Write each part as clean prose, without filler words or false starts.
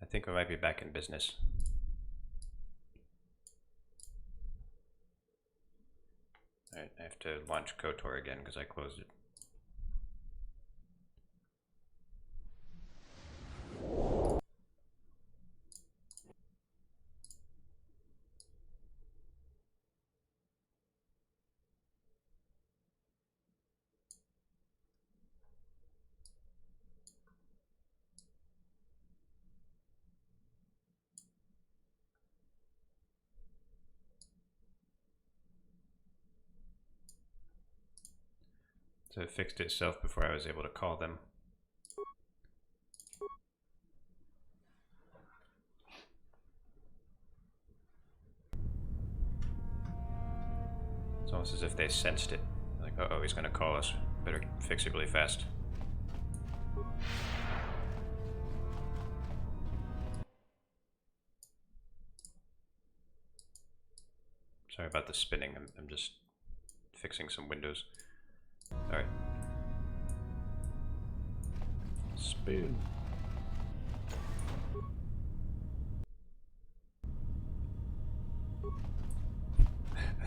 I think we might be back in business. Alright, I have to launch KotOR again because I closed it. So it fixed itself before I was able to call them. It's almost as if they sensed it. Like, uh-oh, he's gonna call us. Better fix it really fast. Sorry about the spinning, I'm just fixing some windows. Alright. Spin.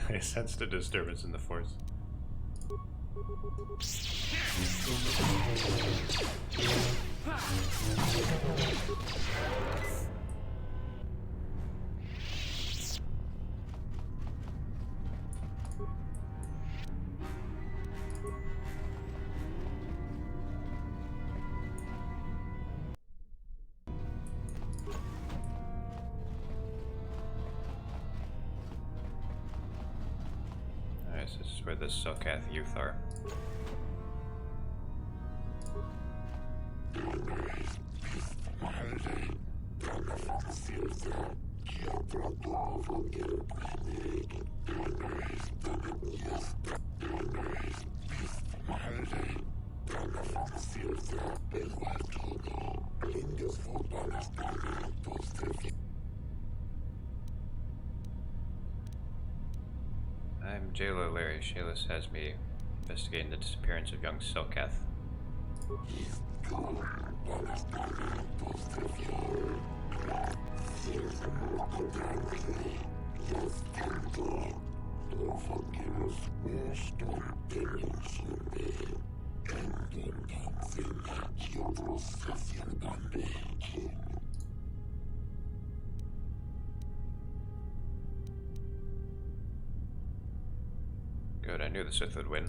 I sensed a disturbance in the force. This is where the Selkath youth are. I'm Jailer Larry. Shayless has me investigating the disappearance of young Selkath. Good, I knew the Sith would win.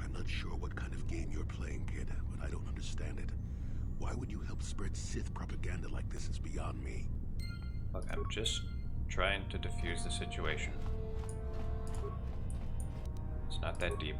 I'm not sure what kind of game you're playing, kid, but I don't understand it. Why would you help spread Sith propaganda like this? Is beyond me. Look, I'm just trying to defuse the situation. It's not that deep.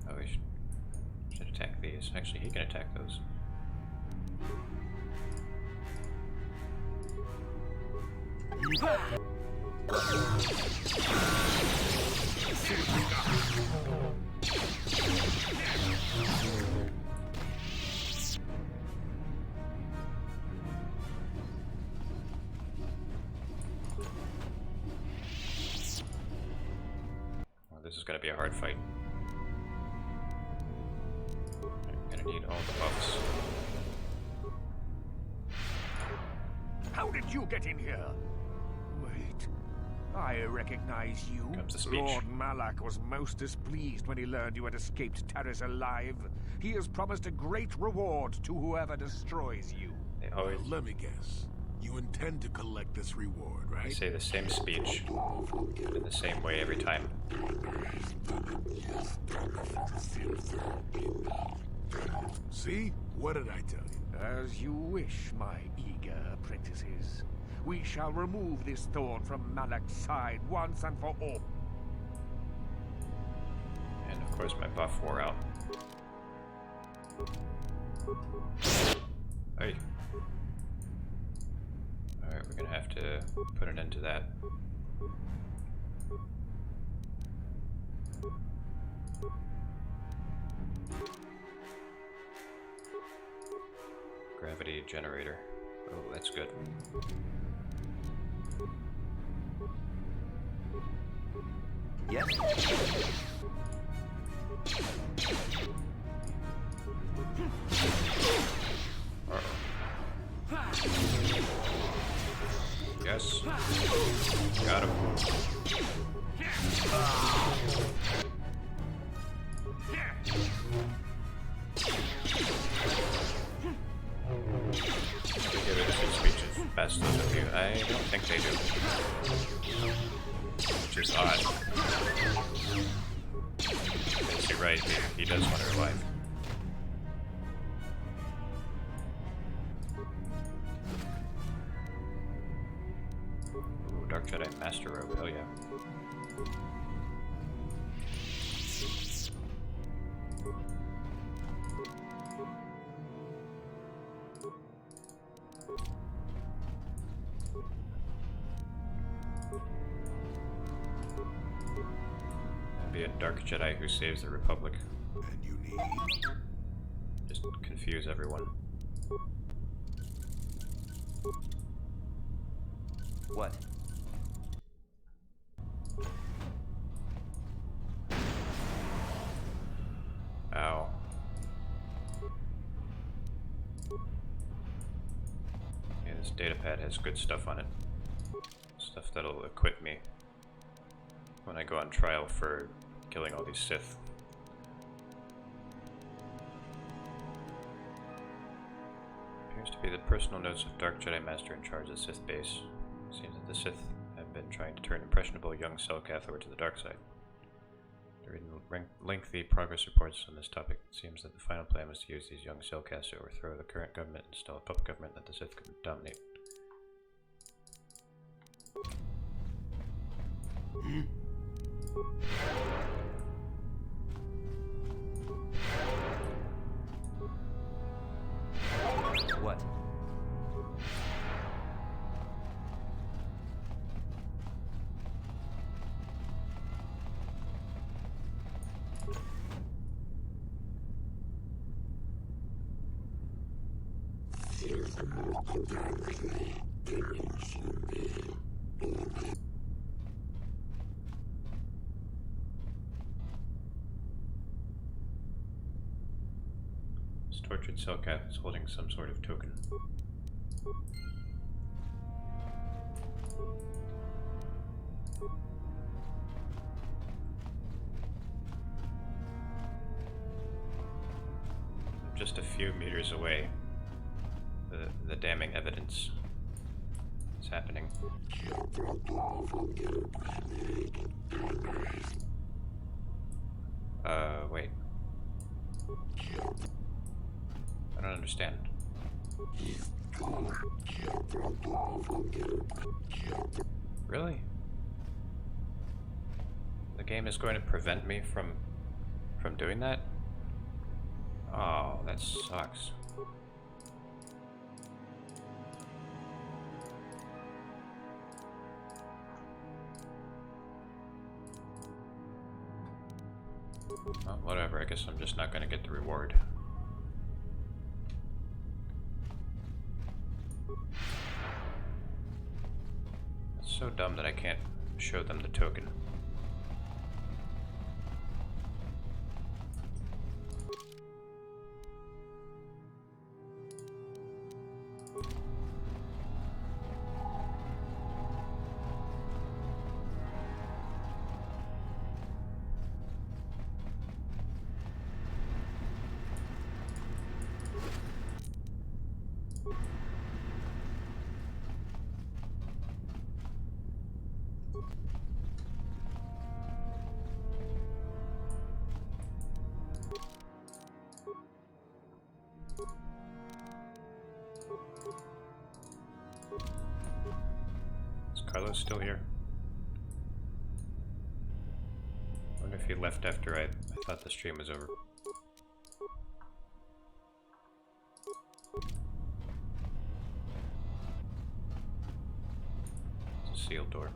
Oh, we should attack these. Actually, he can attack those. Well, this is going to be a hard fight. I'm going to need all the buffs. How did you get in here? Wait, I recognize you. Comes the speech. Lord Malak was most displeased when he learned you had escaped Taris alive. He has promised a great reward to whoever destroys you. They always Let me guess. You intend to collect this reward, right? say the same speech in the same way every time. See? What did I tell you? As you wish, my eager apprentices. We shall remove this thorn from Malak's side once and for all. course, my buff wore out. Hey. Alright, we're gonna have to put an end to that. Gravity generator. Oh, that's good. Yes. Yes. Got him. They give it a good speech as best of you. I don't think they do. Which is odd. Yes, you're right, he does want her alive. Ooh, Dark Jedi Master Robe, hell yeah. Be a Dark Jedi who saves the Republic. And you need... Just confuse everyone. What? Ow. Yeah, this datapad has good stuff on it. Stuff that'll equip me when I go on trial for killing all these Sith. Appears to be the personal notes of Dark Jedi Master in charge of the Sith base. Seems that the Sith have been trying to turn impressionable young Selkath over to the dark side. Reading lengthy progress reports on this topic, it seems that the final plan was to use these young Selkaths to overthrow the current government and install a puppet government that the Sith could dominate. What? This tortured Selkath is holding some sort of token. I'm just a few meters away. The damning evidence is happening. Wait. I don't understand. Really? The game is going to prevent me from doing that? Oh, that sucks. Well, whatever, I guess I'm just not gonna get the reward. It's so dumb that I can't show them the token. Is Carlos still here? Oh wonder if he left after I thought the stream was over. It's a sealed door.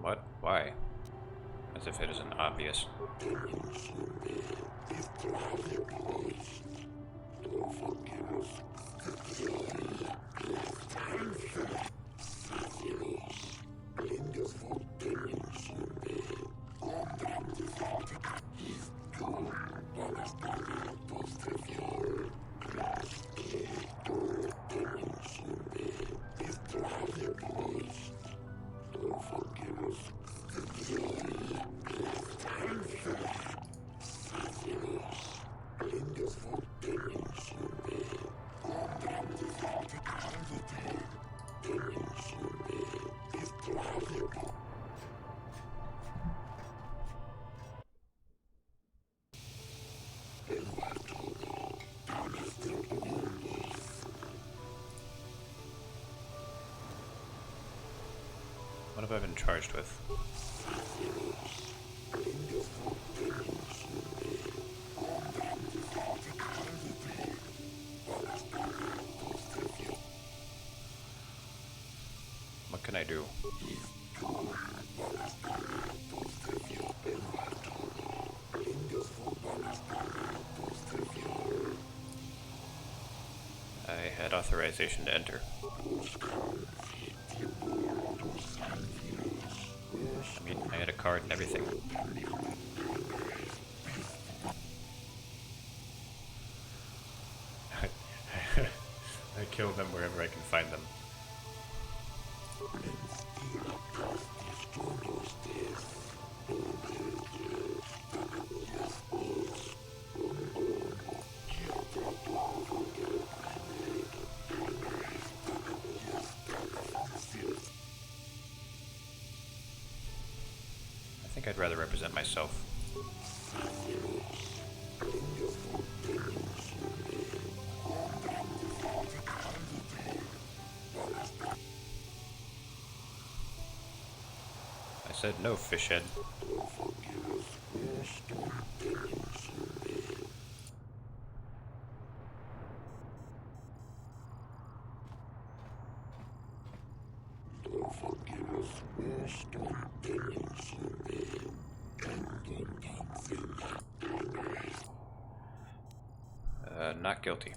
What? Why? As if it isn't obvious. What have I been charged with? What can I do? I had authorization to enter. I mean, I had a card and everything. I kill them wherever I can find them. I think I'd rather represent myself. I said no, fishhead. Not guilty.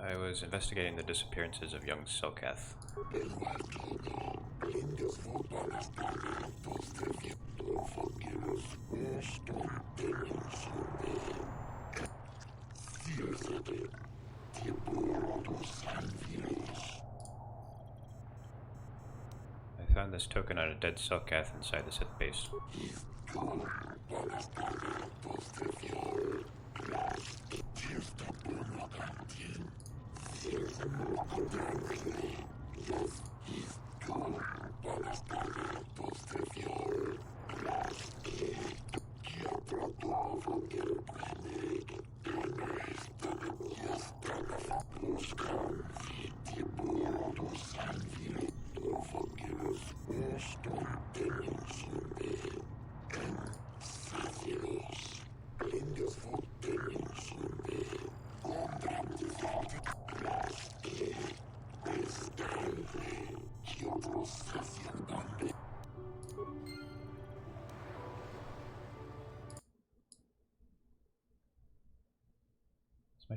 I was investigating the disappearances of young Selkath. I found this token on a dead Selkath inside the Sith base.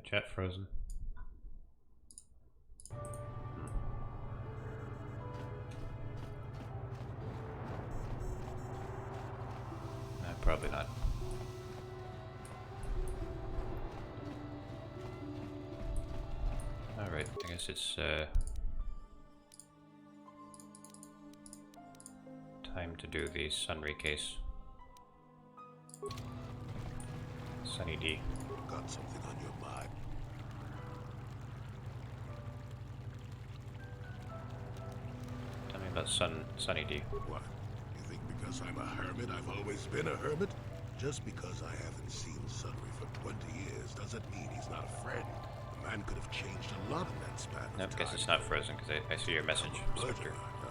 Chat frozen. Probably not. Alright, I guess it's time to do the Sunry case. Sunny D. Got something on your mind? Tell me about Sunny D. What? You think because I'm a hermit, I've always been a hermit? Just because I haven't seen Sunry for 20 years doesn't mean he's not a friend. The man could have changed a lot in that span of Nope, time. guess it's not frozen because I see your message, Spectre. No,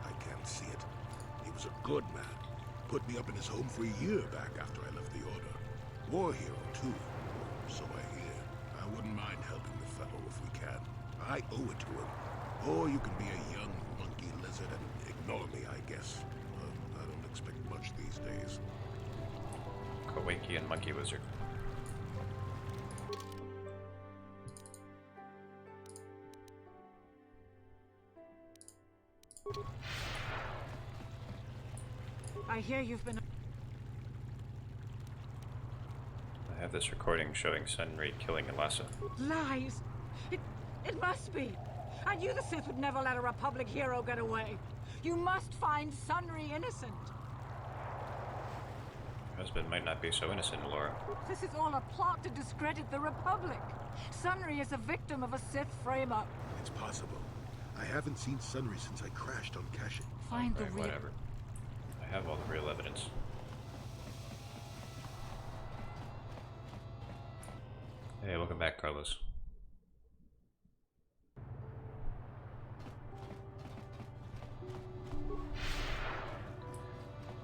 I can't see it. He was a good man. Put me up in his home for a year back after I left the Order. War hero, too. So I hear. I wouldn't mind helping the fellow if we can. I owe it to him. Or you can be a young monkey lizard and ignore me, I guess. I don't expect much these days. Kowakian Monkey Wizard. I hear you've been... I have this recording showing Sunry killing Elasa. Lies! It must be! I knew the Sith would never let a Republic hero get away! You must find Sunry innocent! Your husband might not be so innocent, Laura. This is all a plot to discredit the Republic! Sunry is a victim of a Sith frame-up. It's possible. I haven't seen Sunry since I crashed on Kashyyyk. Find the Right, real... whatever. I have all the real evidence. Hey, welcome back, Carlos.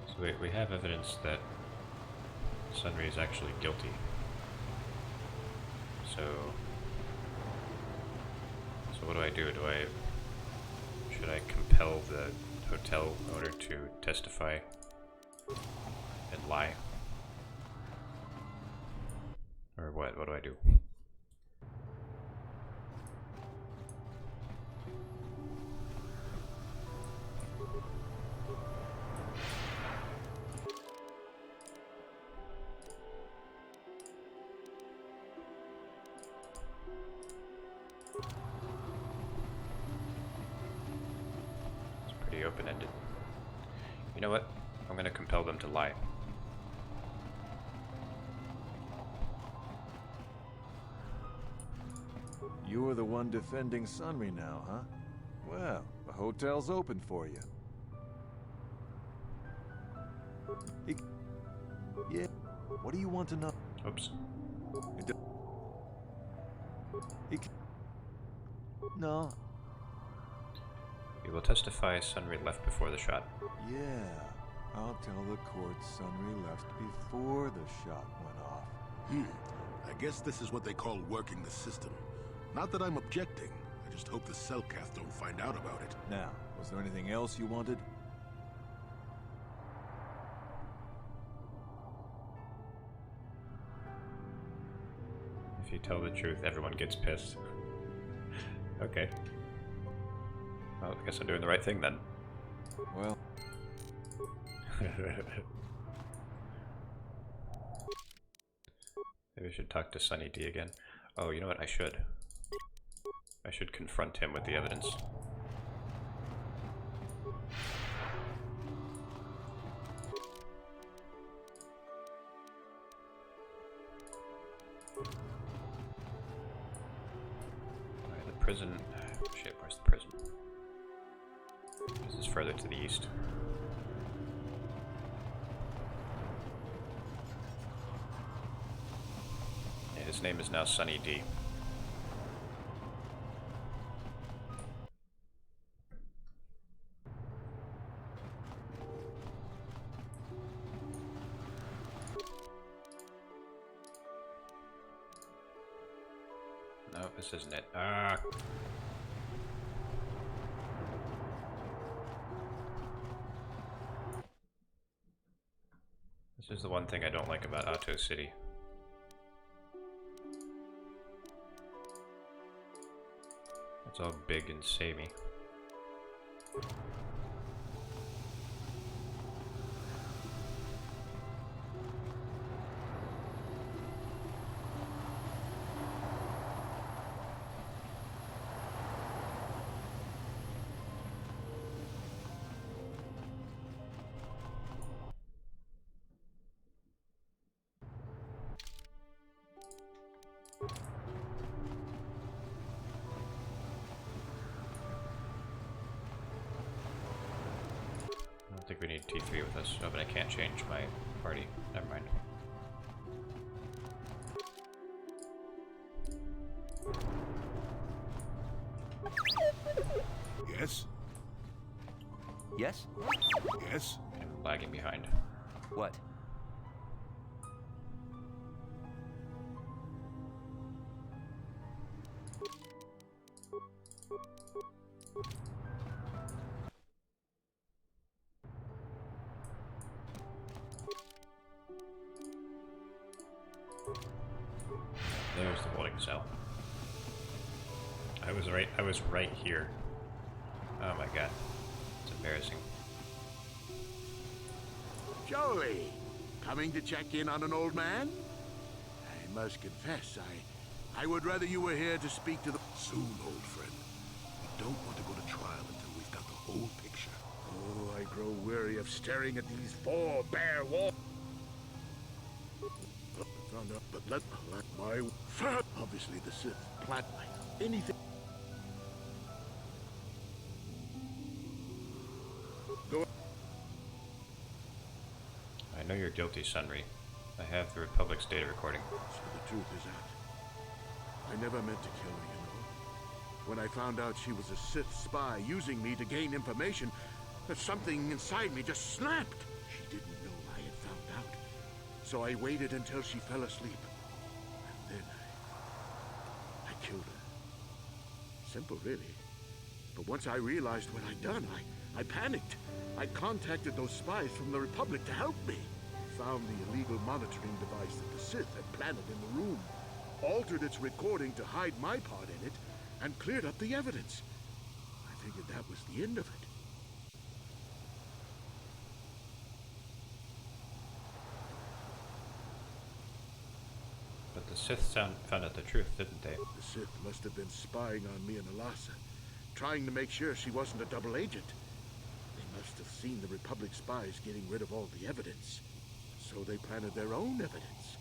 So we have evidence that Sunry is actually guilty. So what do I do? Should I compel the hotel owner to testify and lie? Or what? What do I do? Open-ended. You know what? I'm gonna compel them to lie. You're the one defending Sunry now, huh? Well, the hotel's open for you. Yeah. What do you want to know? Oops. No. You will testify Sunry left before the shot. Yeah. I'll tell the court Sunry left before the shot went off. I guess this is what they call working the system. Not that I'm objecting. I just hope the Selkath don't find out about it. Now, was there anything else you wanted? If you tell the truth, everyone gets pissed. Okay. Well, I guess I'm doing the right thing then. Well... Maybe I should talk to Sunny D again. Oh, you know what? I should. I should confront him with the evidence. Alright, the prison... Shit, where's the prison? This is further to the east. Yeah, his name is now Sunny D. No, this isn't it. Ah! This is the one thing I don't like about Ahto City. It's all big and samey. I don't think we need T3 with us. No, but I can't change my party. Never mind. Yes? Yes? Yes? I'm lagging behind. What? There's the holding cell. I was right here. Oh my god. It's embarrassing. Joey, coming to check in on an old man? I must confess, I would rather you were here to speak to the... Soon, old friend. We don't want to go to trial until we've got the whole picture. Oh, I grow weary of staring at these four bare walls. But let my... Obviously the Sith plant anything... Go... I know you're guilty, Sunry. I have the Republic's data recording. So the truth is that I never meant to kill her, you know. When I found out she was a Sith spy using me to gain information, that something inside me just snapped. She didn't know I had found out. So I waited until she fell asleep. And then I killed her. Simple, really. But once I realized what I'd done, I panicked. I contacted those spies from the Republic to help me. Found the illegal monitoring device that the Sith had planted in the room, altered its recording to hide my part in it, and cleared up the evidence. I figured that was the end of it. But the Sith found out the truth, didn't they? The Sith must have been spying on me and Alasa, trying to make sure she wasn't a double agent. They must have seen the Republic spies getting rid of all the evidence. So they planted their own evidence.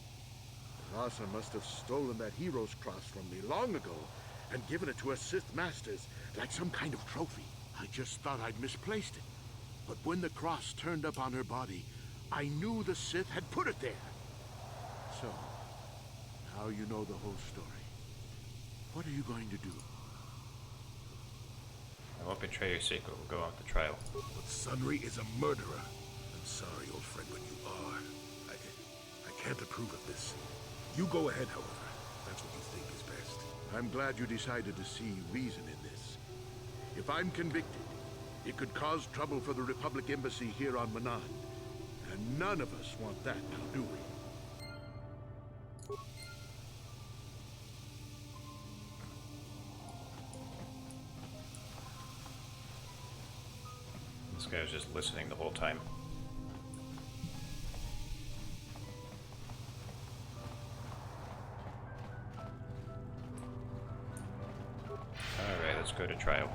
Alasa must have stolen that hero's cross from me long ago and given it to her Sith masters like some kind of trophy. I just thought I'd misplaced it. But when the cross turned up on her body, I knew the Sith had put it there. So, now you know the whole story. What are you going to do? I won't betray your secret. We'll go on with the trial. But Sunry is a murderer. I'm sorry, old friend, but you are. I can't approve of this. You go ahead, however. That's what you think is best. I'm glad you decided to see reason in this. If I'm convicted, it could cause trouble for the Republic Embassy here on Manan. And none of us want that now, do we? This guy was just listening the whole time. Alright, let's go to trial.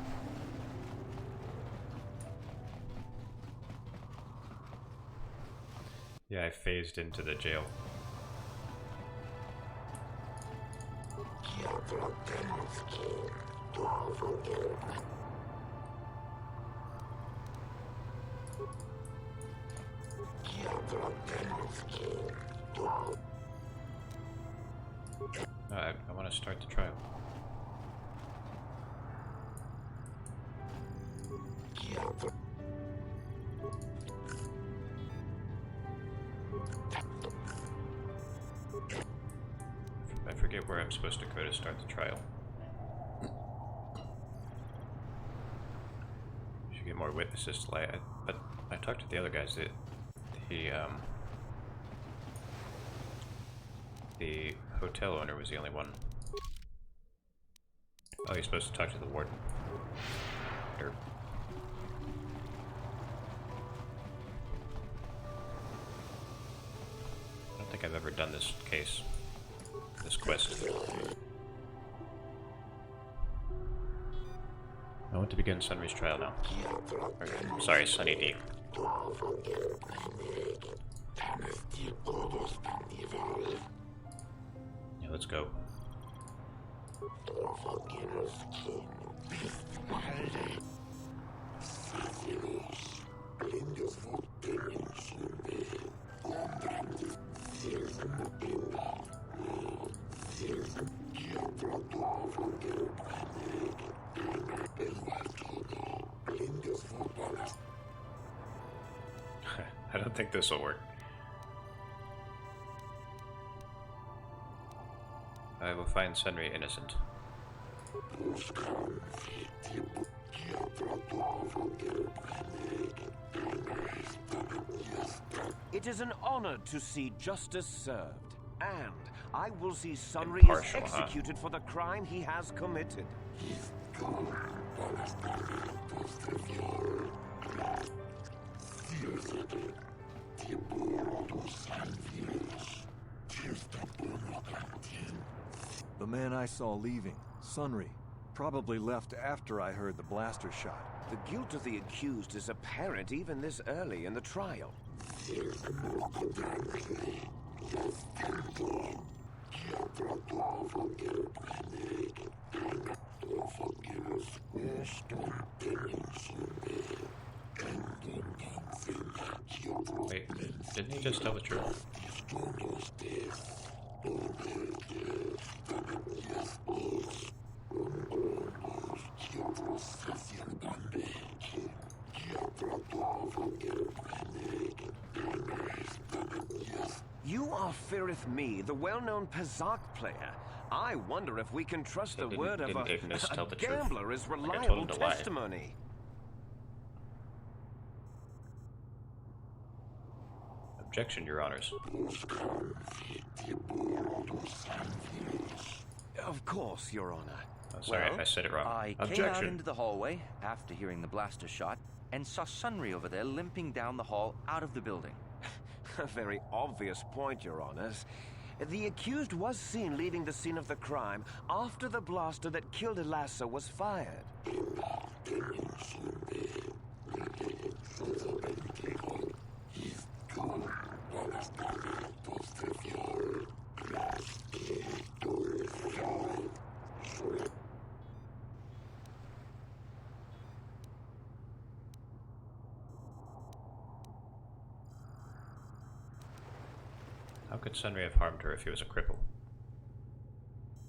Yeah, I phased into the jail. I want to start the trial. I forget where I'm supposed to go to start the trial. Should get more witnesses to lie. But I talked to the other guys. The hotel owner was the only one Oh, you're supposed to talk to the warden. Derp. I don't think I've ever done this case. This quest. I want to begin Sunry's trial now. Or, sorry, Sunny D. Yeah, let's go. I don't think this will work. I will find Sunry innocent. It is an honor to see justice served, and I will see Sunry is Impartial, executed for the crime he has committed. The man I saw leaving, Sunry, probably left after I heard the blaster shot. The guilt of the accused is apparent even this early in the trial. Wait, didn't he just tell the truth? You are Firith Me, the well-known Pazak player. I wonder if we can trust the word of Didn't Ignis tell a the truth? gambler as Like I told reliable him to lie. testimony. Objection, Your Honors. Of course, Your Honor. Oh, sorry, Well, I said it wrong. I came out Objection. into the hallway after hearing the blaster shot and saw Sunry over there limping down the hall out of the building. A very obvious point, Your Honors. The accused was seen leaving the scene of the crime after the blaster that killed Elassa was fired. How could Sunry have harmed her if he was a cripple?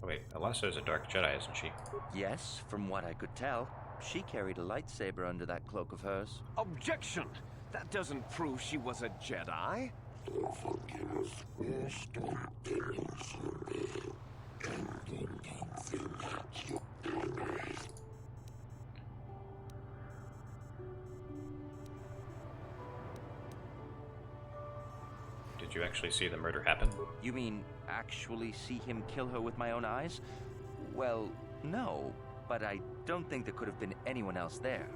Oh wait, Elassa is a Dark Jedi, isn't she? Yes, from what I could tell, she carried a lightsaber under that cloak of hers. Objection! That doesn't prove she was a Jedi. Did you actually see the murder happen? You mean actually see him kill her with my own eyes? Well, no, but I don't think there could have been anyone else there.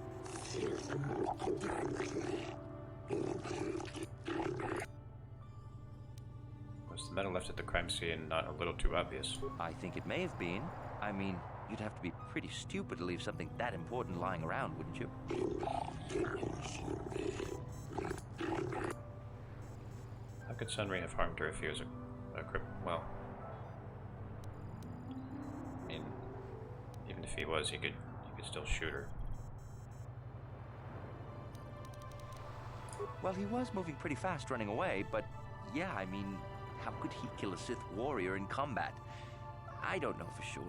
Was the metal left at the crime scene not a little too obvious? I think it may have been. I mean, you'd have to be pretty stupid to leave something that important lying around, wouldn't you? How could Sunry have harmed her if he was a cripple? Well, I mean, even if he was, he could still shoot her. Well, he was moving pretty fast running away, but yeah, I mean, how could he kill a Sith warrior in combat? I don't know for sure.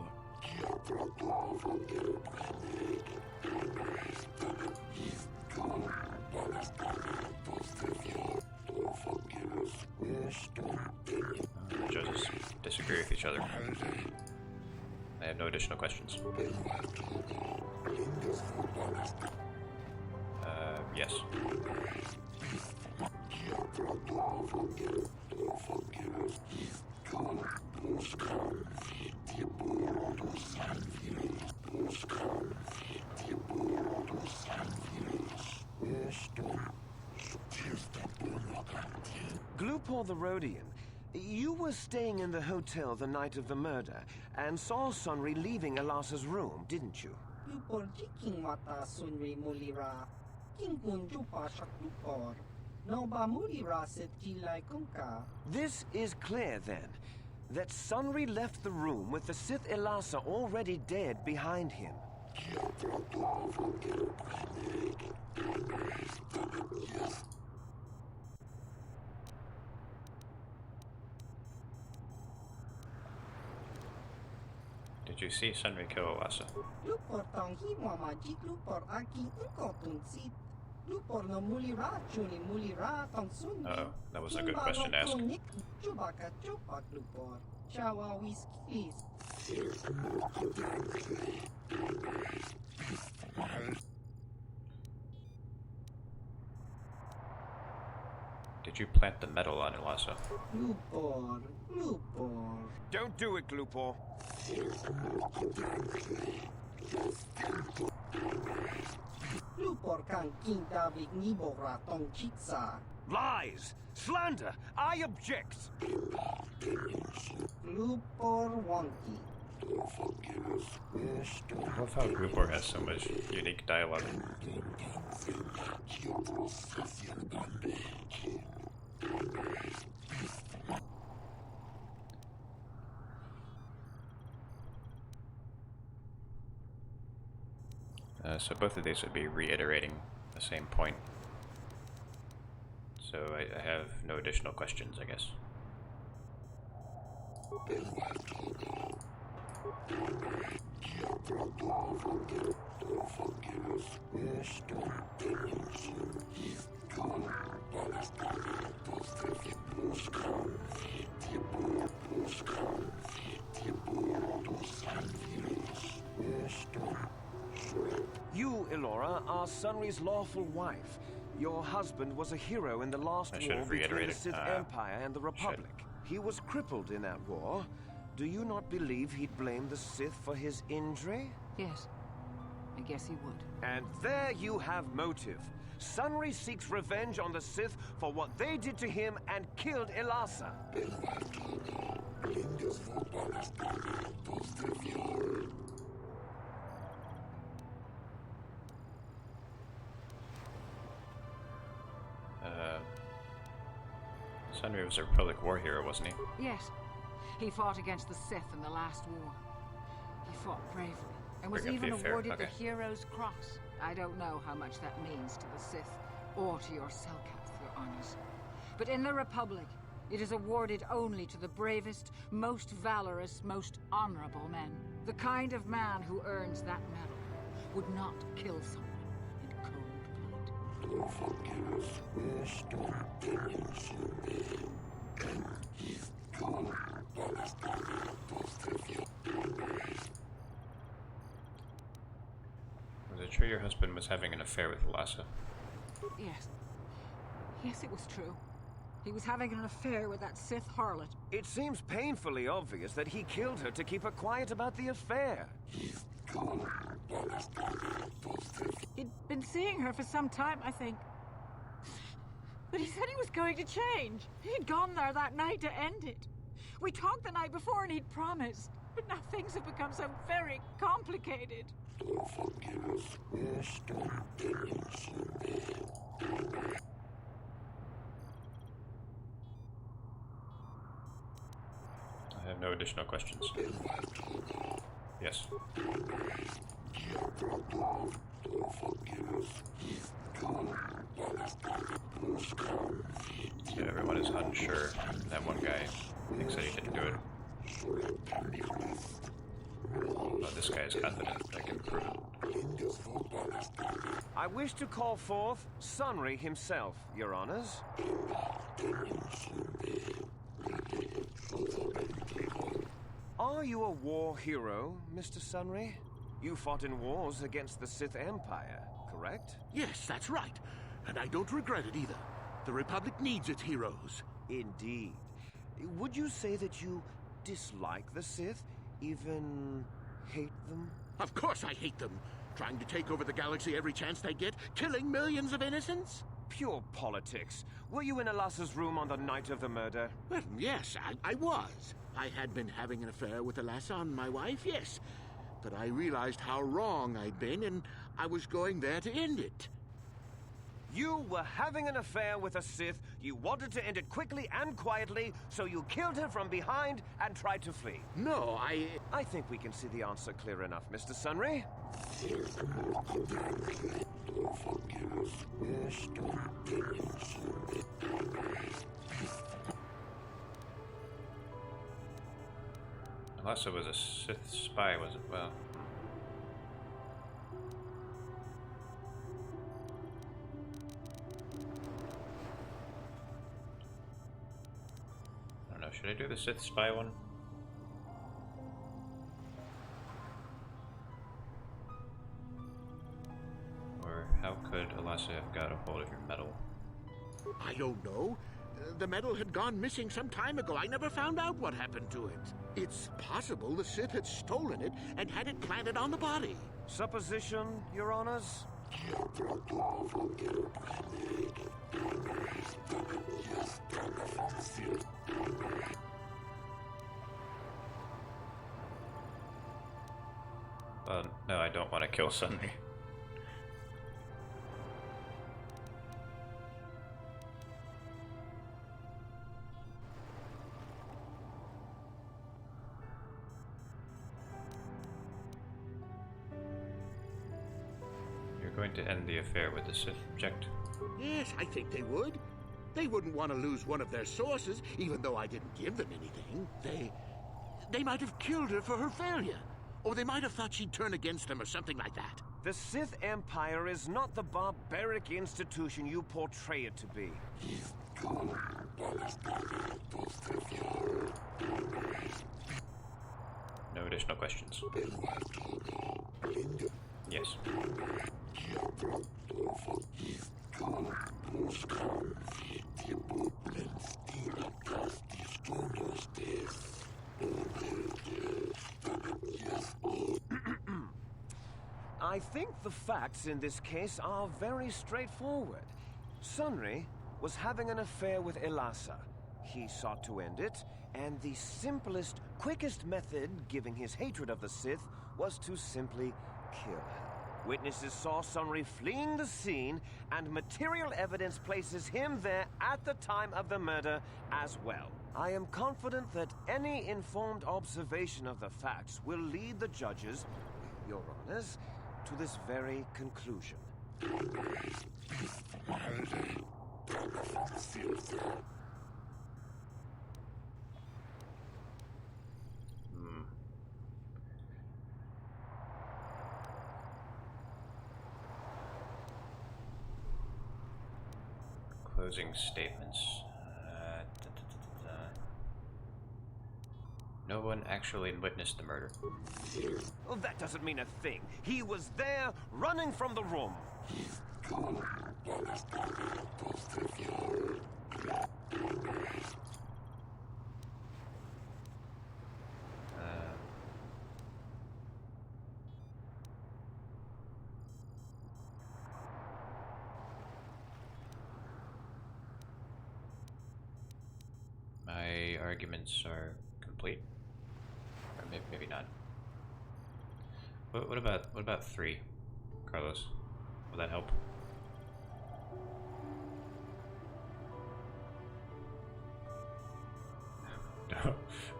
The judges disagree with each other. I have no additional questions. Yes. Lupor the Rhodian, you were staying in the hotel the night of the murder and saw Sunry leaving Elassa's room, didn't you? Lupor jiking mata sunri mulira. King kunju pashak lupor. No ba mulira set jilai kunka. This is clear, then, that Sunry left the room with the Sith Elassa already dead behind him. Did you see Sunry kill Elassa? Lupor tong hi mama jik lupor aki unko tunsit. Lupor no mulira chuni mulira tong sunri. Uh-oh, that wasn't a good question to ask. Chubaka chupak lupor. Chawa whiskey. Did you plant the metal on Elassa? Lupor, Lupor. Don't do it, Lupor. Lupor kan king David nibora tong chitsa. Lies! Slander! I object! Lupor wonky. I love how Lupor has so much unique dialogue. So both of these would be reiterating the same point. So I have no additional questions, I guess. You, Elora, are Sunry's lawful wife. Your husband was a hero in the last I should war have between the reiterated. Sith Empire and the Republic. He was crippled in that war. Do you not believe he'd blame the Sith for his injury? Yes, I guess he would. And there you have motive. Sunry seeks revenge on the Sith for what they did to him and killed Elassa. Sunry was a Republic war hero, wasn't he? Yes, he fought against the Sith in the last war. He fought bravely and was Bring up the even affair, awarded okay. the Hero's Cross. I don't know how much that means to the Sith or to your Selkath, your honors. But in the Republic, it is awarded only to the bravest, most valorous, most honorable men. The kind of man who earns that medal would not kill someone in cold blood. Was it true your husband was having an affair with Elassa? Yes. Yes, it was true. He was having an affair with that Sith harlot. It seems painfully obvious that he killed her to keep her quiet about the affair. He'd been seeing her for some time, I think. But he said he was going to change. He'd gone there that night to end it. We talked the night before and he'd promised. But now things have become so very complicated. I have no additional questions. Yes. Yeah, everyone is unsure. That one guy thinks that he didn't do it. Well, this guy is confident that I can prove it. I wish to call forth Sunry himself, Your Honors. Are you a war hero, Mr. Sunry? You fought in wars against the Sith Empire, correct? Yes, that's right. And I don't regret it either. The Republic needs its heroes. Indeed. Would you say that you dislike the Sith? Even hate them? Of course I hate them. Trying to take over the galaxy every chance they get, killing millions of innocents. Pure politics. Were you in Elassa's room on the night of the murder? Well, yes, I was. I had been having an affair with Elassa and my wife, yes. But I realized how wrong I'd been, and I was going there to end it. You were having an affair with a Sith. You wanted to end it quickly and quietly, so you killed her from behind and tried to flee. No, I think we can see the answer clear enough, Mr. Sunry. Elassa was a Sith spy, was it? Well... I don't know, should I do the Sith spy one? Or how could Elassa have got a hold of your medal? I don't know. The medal had gone missing some time ago. I never found out what happened to it. It's possible the Sith had stolen it and had it planted on the body. Supposition, Your Honors? No, I don't want to kill Sunny. You're going to end the affair with the Sith object? Yes, I think they would. They wouldn't want to lose one of their sources, even though I didn't give them anything. They might have killed her for her failure. Or they might have thought she'd turn against them or something like that. The Sith Empire is not the barbaric institution you portray it to be. No additional questions. Yes. I think the facts in this case are very straightforward. Sunry was having an affair with Elassa. He sought to end it, and the simplest, quickest method, given his hatred of the Sith, was to simply kill her. Witnesses saw Sunry fleeing the scene, and material evidence places him there at the time of the murder as well. I am confident that any informed observation of the facts will lead the judges, Your Honors, to this very conclusion. Closing statements. No one actually witnessed the murder. Well, that doesn't mean a thing. He was there, running from the room. My arguments are complete. Or maybe not. What about 3, Carlos? Will that help?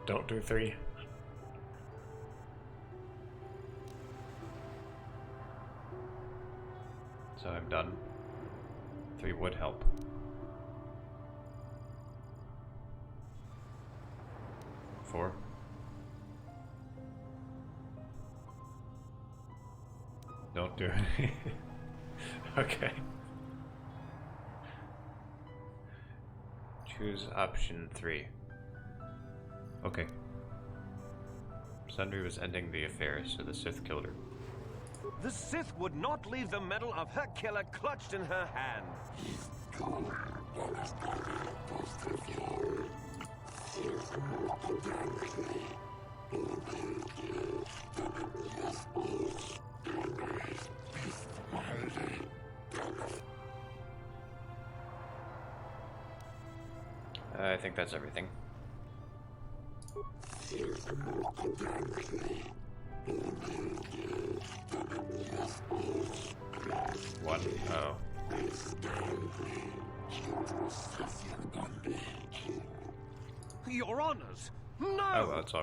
Don't do 3. So I'm done. 3 would help. 4. Don't do it. Okay. Choose option 3. Okay. Sundry was ending the affair, so the Sith killed her. The Sith would not leave the medal of her killer clutched in her hand. I think that's everything. One. Oh. Your honors! No! Oh, well, it's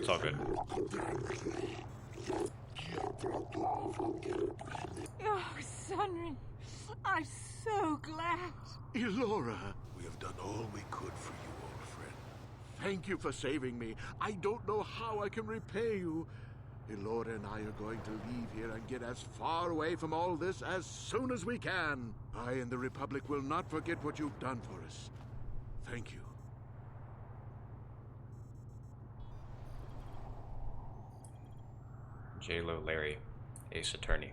all good. Oh, Sunry, I'm so glad. Elora, We have done all we could for you, old friend. thank you for saving me. I don't know how I can repay you. Elora and I are going to leave here and get as far away from all this as soon as we can. I and the Republic will not forget what you've done for us. Thank you. J-Lo Larry, Ace Attorney.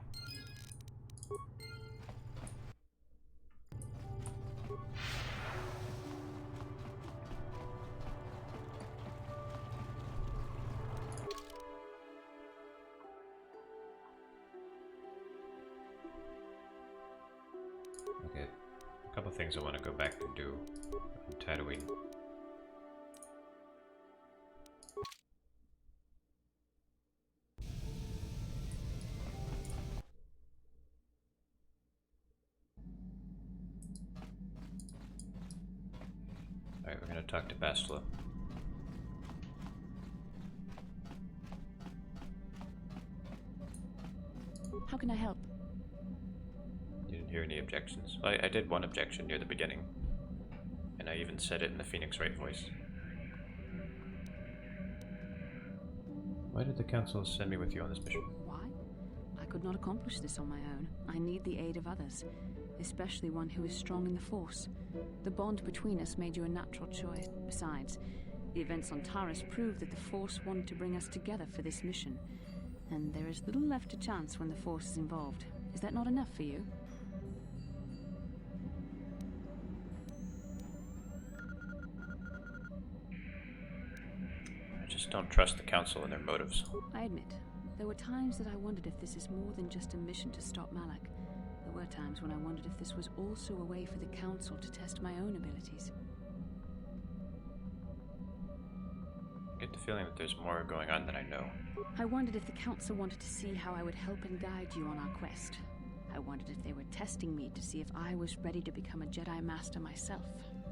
Okay, a couple things I want to go back and do on Tatooine. Alright, we're going to talk to Bastila. How can I help? You didn't hear any objections? Well, I did one objection near the beginning. And I even said it in the Phoenix Wright voice. Why did the Council send me with you on this mission? Why? I could not accomplish this on my own. I need the aid of others, especially one who is strong in the Force. The bond between us made you a natural choice. Besides, the events on Taris prove that the Force wanted to bring us together for this mission. And there is little left to chance when the Force is involved. Is that not enough for you? I just don't trust the Council and their motives. I admit, there were times that I wondered if this is more than just a mission to stop Malak. There were times when I wondered if this was also a way for the Council to test my own abilities. I get the feeling that there's more going on than I know. I wondered if the Council wanted to see how I would help and guide you on our quest. I wondered if they were testing me to see if I was ready to become a Jedi Master myself.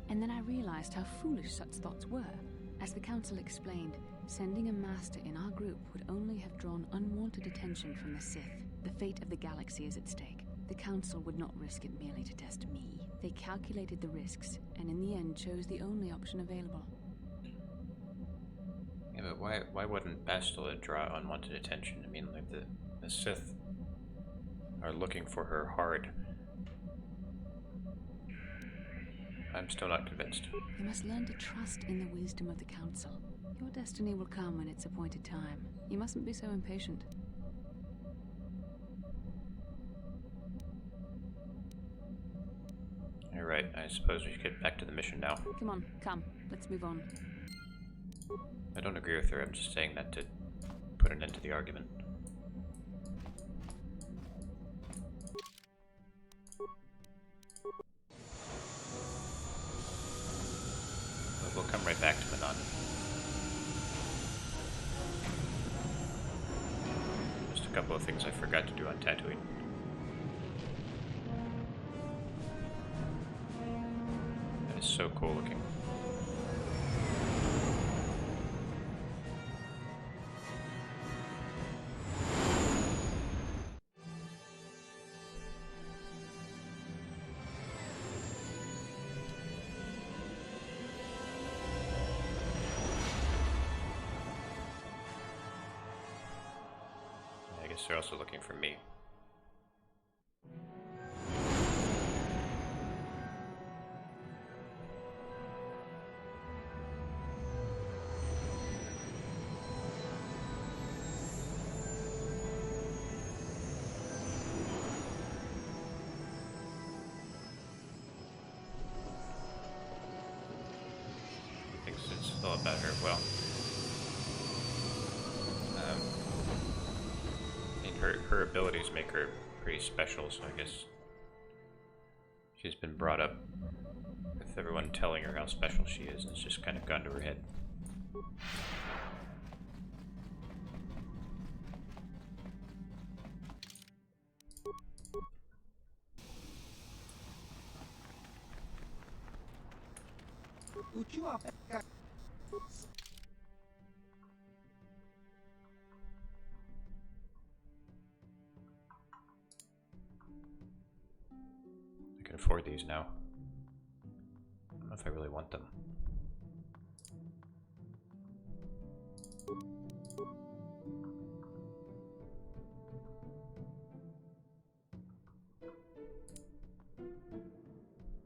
And then I realized how foolish such thoughts were. As the Council explained, sending a Master in our group would only have drawn unwanted attention from the Sith. The fate of the galaxy is at stake. The Council would not risk it merely to test me. They calculated the risks, and in the end chose the only option available. Yeah, but why wouldn't Bastila draw unwanted attention? I mean, like, the Sith are looking for her hard. I'm still not convinced. You must learn to trust in the wisdom of the Council. Your destiny will come when its appointed time. You mustn't be so impatient. You're right. I suppose we should get back to the mission now. Come on, come. Let's move on. I don't agree with her. I'm just saying that to put an end to the argument. But we'll come right back to Manon. Just a couple of things I forgot to do on Tatooine. That is so cool looking. I guess they're also looking for me. He thinks it's all about her. Well, her abilities make her pretty special, so I guess she's been brought up with with everyone telling her how special she is, and it's just kind of gone to her head. I can afford these now. I don't know if I really want them.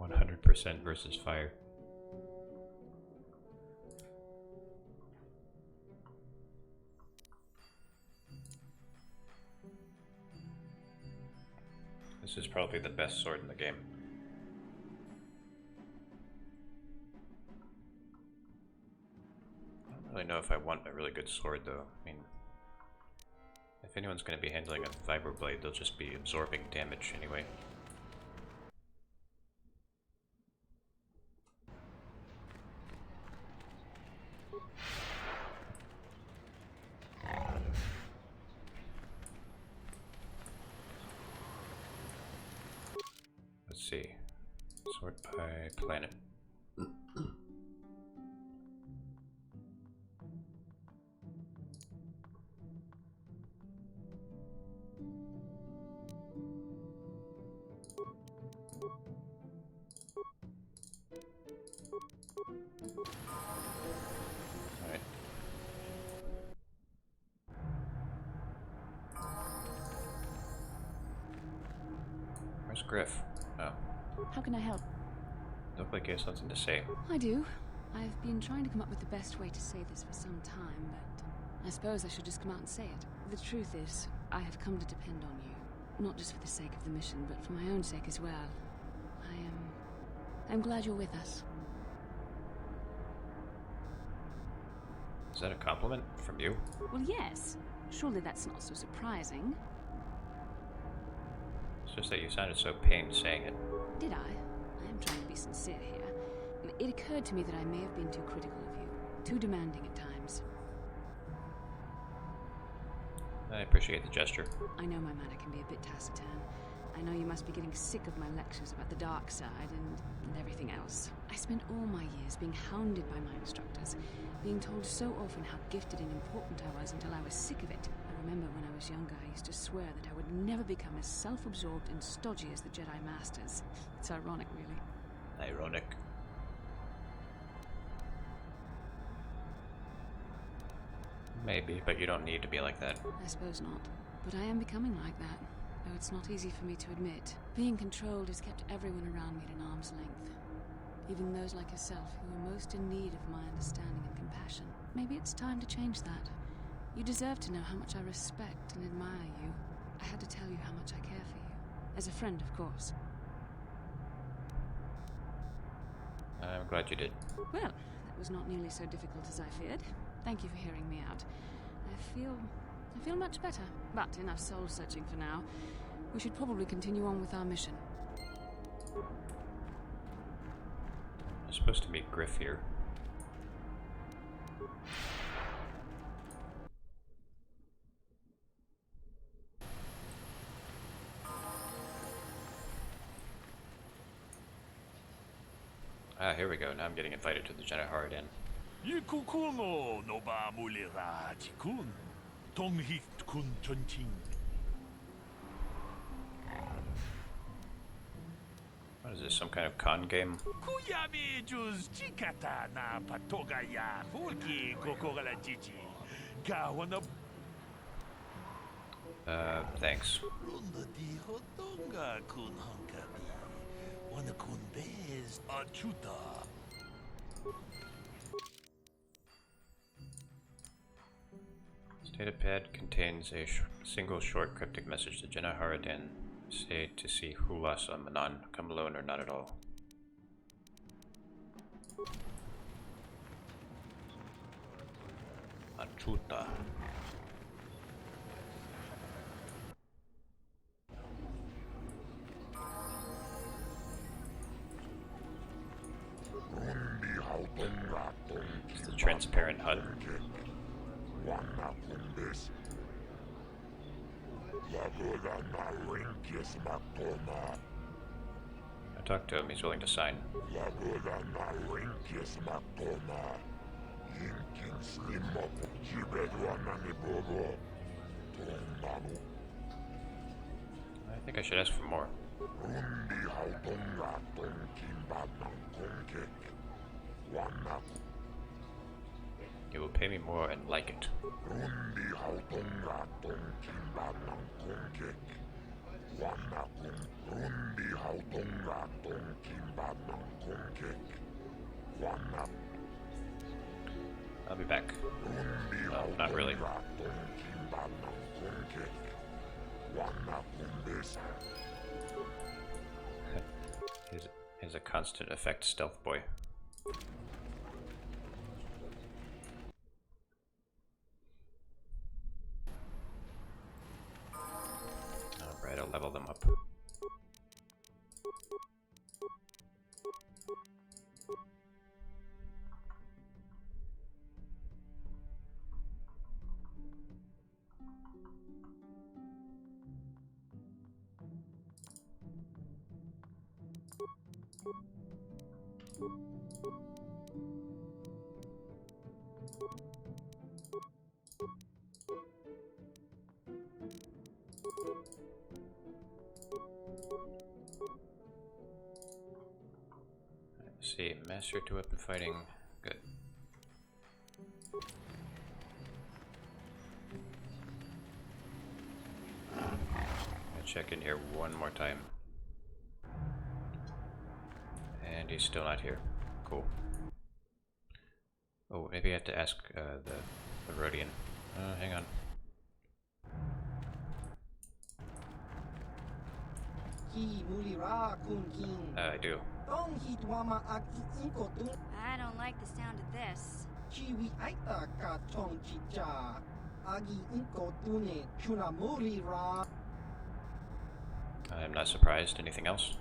%100% versus fire. This is probably the best sword in the game. I don't really know if I want a really good sword though. I mean, if anyone's going to be handling a vibroblade, they'll just be absorbing damage anyway. Let's see. Sort by planet. Alright. Where's Griff? Oh. How can I help? Look like he has something to say. I do. I've been trying to come up with the best way to say this for some time, but I suppose I should just come out and say it. The truth is, I have come to depend on you. Not just for the sake of the mission, but for my own sake as well. I'm glad you're with us. Is that a compliment from you? Well, yes. Surely that's not so surprising. It's just that you sounded so pained saying it. Did I? I am trying to be sincere here. It occurred to me that I may have been too critical of you. Too demanding at times. I appreciate the gesture. I know my manner can be a bit taciturn. I know you must be getting sick of my lectures about the dark side and everything else. I spent all my years being hounded by my instructors, being told so often how gifted and important I was until I was sick of it. I remember when I was younger, I used to swear that I would never become as self-absorbed and stodgy as the Jedi Masters. It's ironic, really. Ironic. Maybe, but you don't need to be like that. I suppose not. But I am becoming like that, though it's not easy for me to admit. Being controlled has kept everyone around me at an arm's length. Even those like yourself who are most in need of my understanding and compassion. Maybe it's time to change that. You deserve to know how much I respect and admire you. I had to tell you how much I care for you. As a friend, of course. I'm glad you did. Well, that was not nearly so difficult as I feared. Thank you for hearing me out. I feel much better. But enough soul-searching for now. We should probably continue on with our mission. I'm supposed to meet Griff here. Ah, here we go. Now I'm getting invited to the Jedi Inn. Yikukuno noba mulira jikun. Tonghit kun chonching. What is this, some kind of con game? Kuyami juz chikata na patoga ya fulki kokogala chichi. Gawana. Thanks. Runda di hotonga kun hankabi. Wana kun bez achuta. Datapad contains a single short cryptic message to Jenna Haradan. Say to see Hulasa Manan. Come alone or not at all. Achuta. transparent HUD. I talked to him, he's willing to sign. I think I should ask for more. You will pay me more and like it. I'll be back. No, not really. He's a constant effect stealth boy. Alright, I'll level them up. Let's see, master to weapon fighting. Good. I'll check in here one more time. And he's still not here. Cool. Oh, maybe I have to ask the Rhodian. Hang on. I do. I don't like the sound of this. I'm not surprised. Anything else?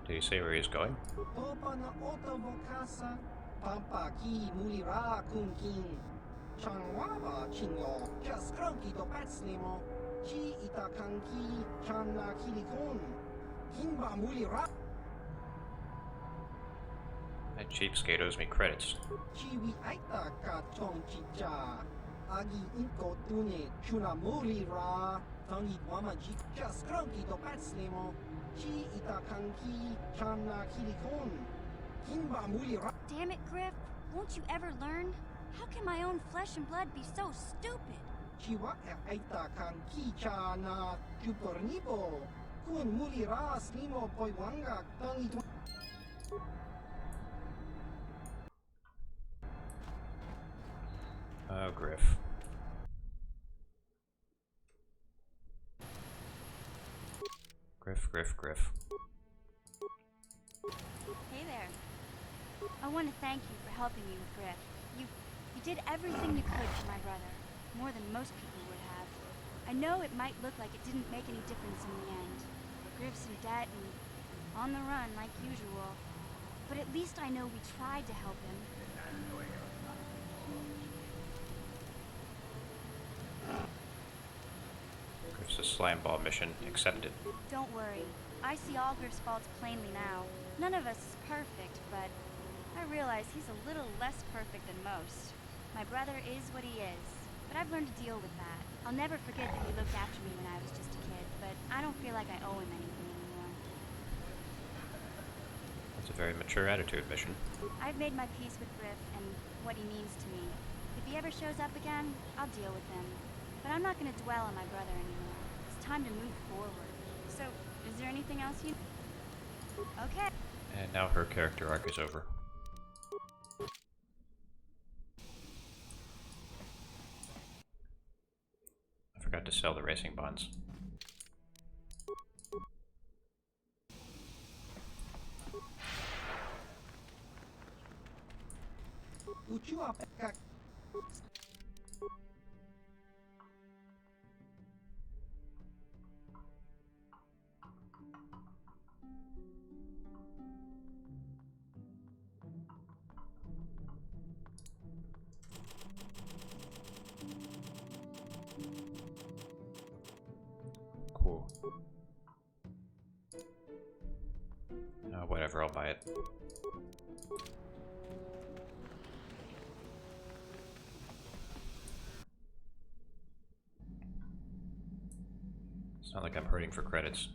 Did he say where he's going? That cheapskate owes me credits. Damn it, Griff. Won't you ever learn? How can my own flesh and blood be so stupid? Oh, Griff. Griff. Hey there. I want to thank you for helping me with Griff. You did everything you could for my brother, more than most people would have. I know it might look like it didn't make any difference in the end. Griff's in debt and on the run like usual. But at least I know we tried to help him. Griff's a slime ball mission accepted. Don't worry. I see all Griff's faults plainly now. None of us is perfect, but I realize he's a little less perfect than most. My brother is what he is, but I've learned to deal with that. I'll never forget that he looked after me when I was just a kid, but I don't feel like I owe him anything anymore. That's a very mature attitude, Mission. I've made my peace with Griff and what he means to me. If he ever shows up again, I'll deal with him. But I'm not going to dwell on my brother anymore. It's time to move forward. So, is there anything else you... Okay. And now her character arc is over. I forgot to sell the racing bonds. quiet. It's not like I'm hurting for credits.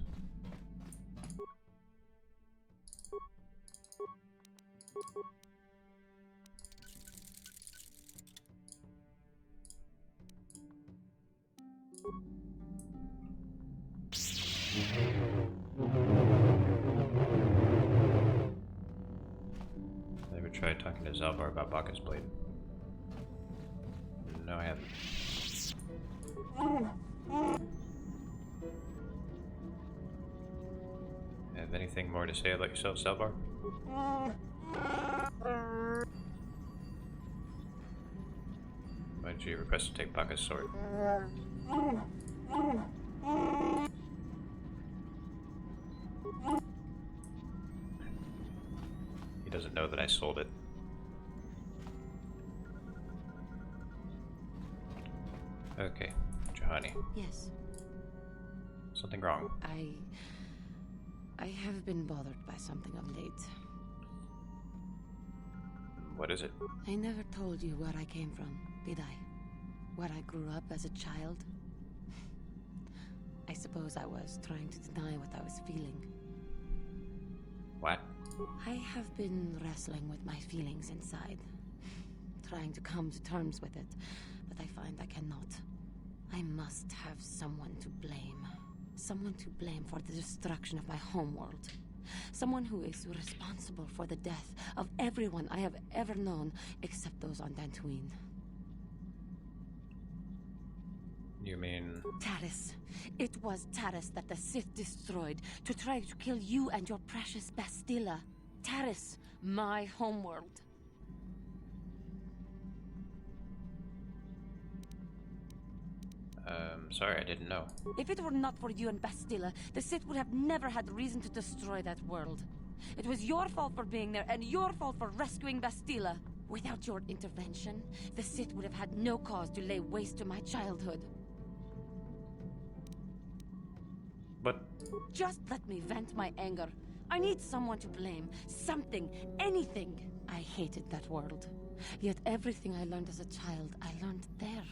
Ever tried talking to Zalbar about Baka's blade? No, I haven't. Have anything more to say about yourself, Zalbar? Why did you request to take Baka's sword? He doesn't know that I sold it. Okay, Johanny. Yes. Something wrong. I have been bothered by something of late. What is it? I never told you where I came from, did I? Where I grew up as a child? I suppose I was trying to deny what I was feeling. What? I have been wrestling with my feelings inside, trying to come to terms with it, but I find I cannot. I must have someone to blame. Someone to blame for the destruction of my homeworld. Someone who is responsible for the death of everyone I have ever known, except those on Dantooine. You mean... Taris. It was Taris that the Sith destroyed to try to kill you and your precious Bastilla. Taris, my homeworld. Sorry, I didn't know. If it were not for you and Bastilla, the Sith would have never had reason to destroy that world. It was your fault for being there, and your fault for rescuing Bastilla. Without your intervention, the Sith would have had no cause to lay waste to my childhood. But... Just let me vent my anger. I need someone to blame. Something. Anything. I hated that world. Yet everything I learned as a child, I learned there.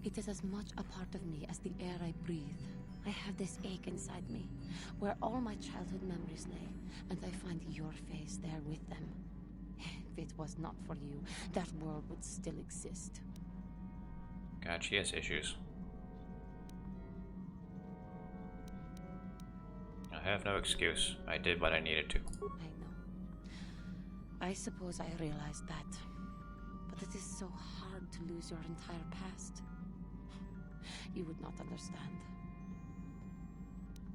It is as much a part of me as the air I breathe. I have this ache inside me, where all my childhood memories lay, and I find your face there with them. If it was not for you, that world would still exist. God, she has issues. I have no excuse. I did what I needed to. I know. I suppose I realized that. But it is so hard to lose your entire past. You would not understand.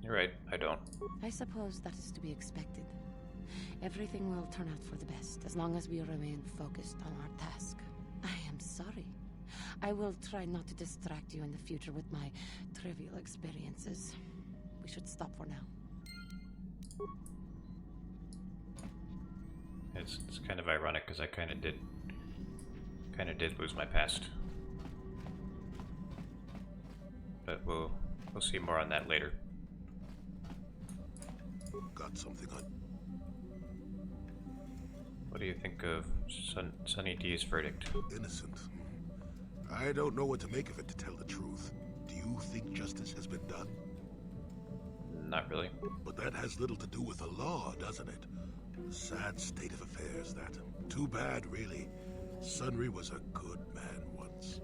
You're right, I don't. I suppose that is to be expected. Everything will turn out for the best, as long as we remain focused on our task. I am sorry. I will try not to distract you in the future with my trivial experiences. We should stop for now. It's kind of ironic, because I kind of did lose my past. But we'll see more on that later. Got something on. What do you think of Sunny D's verdict? Innocent. I don't know what to make of it, to tell the truth. Do you think justice has been done? Not really. But that has little to do with the law, doesn't it? Sad state of affairs, that. Too bad, really. Sunry was a good man once.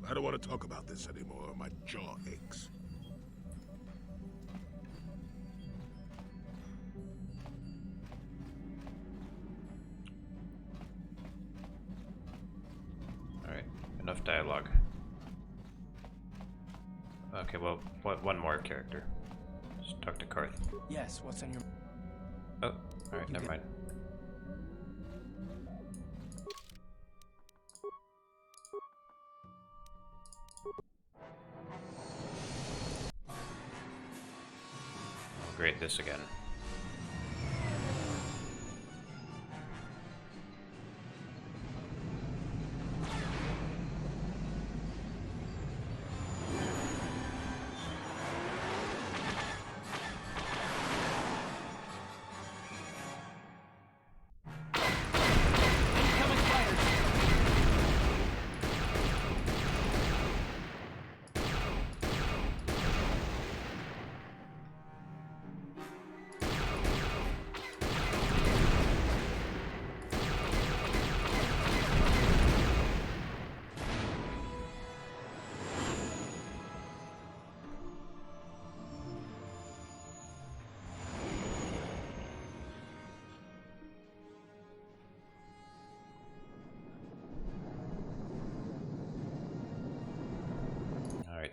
I don't want to talk about this anymore. My jaw aches. Alright, enough dialogue. Okay, well, one more character. Just talk to Karth. Yes, what's on your... Oh, alright, never mind. I'll grade this again.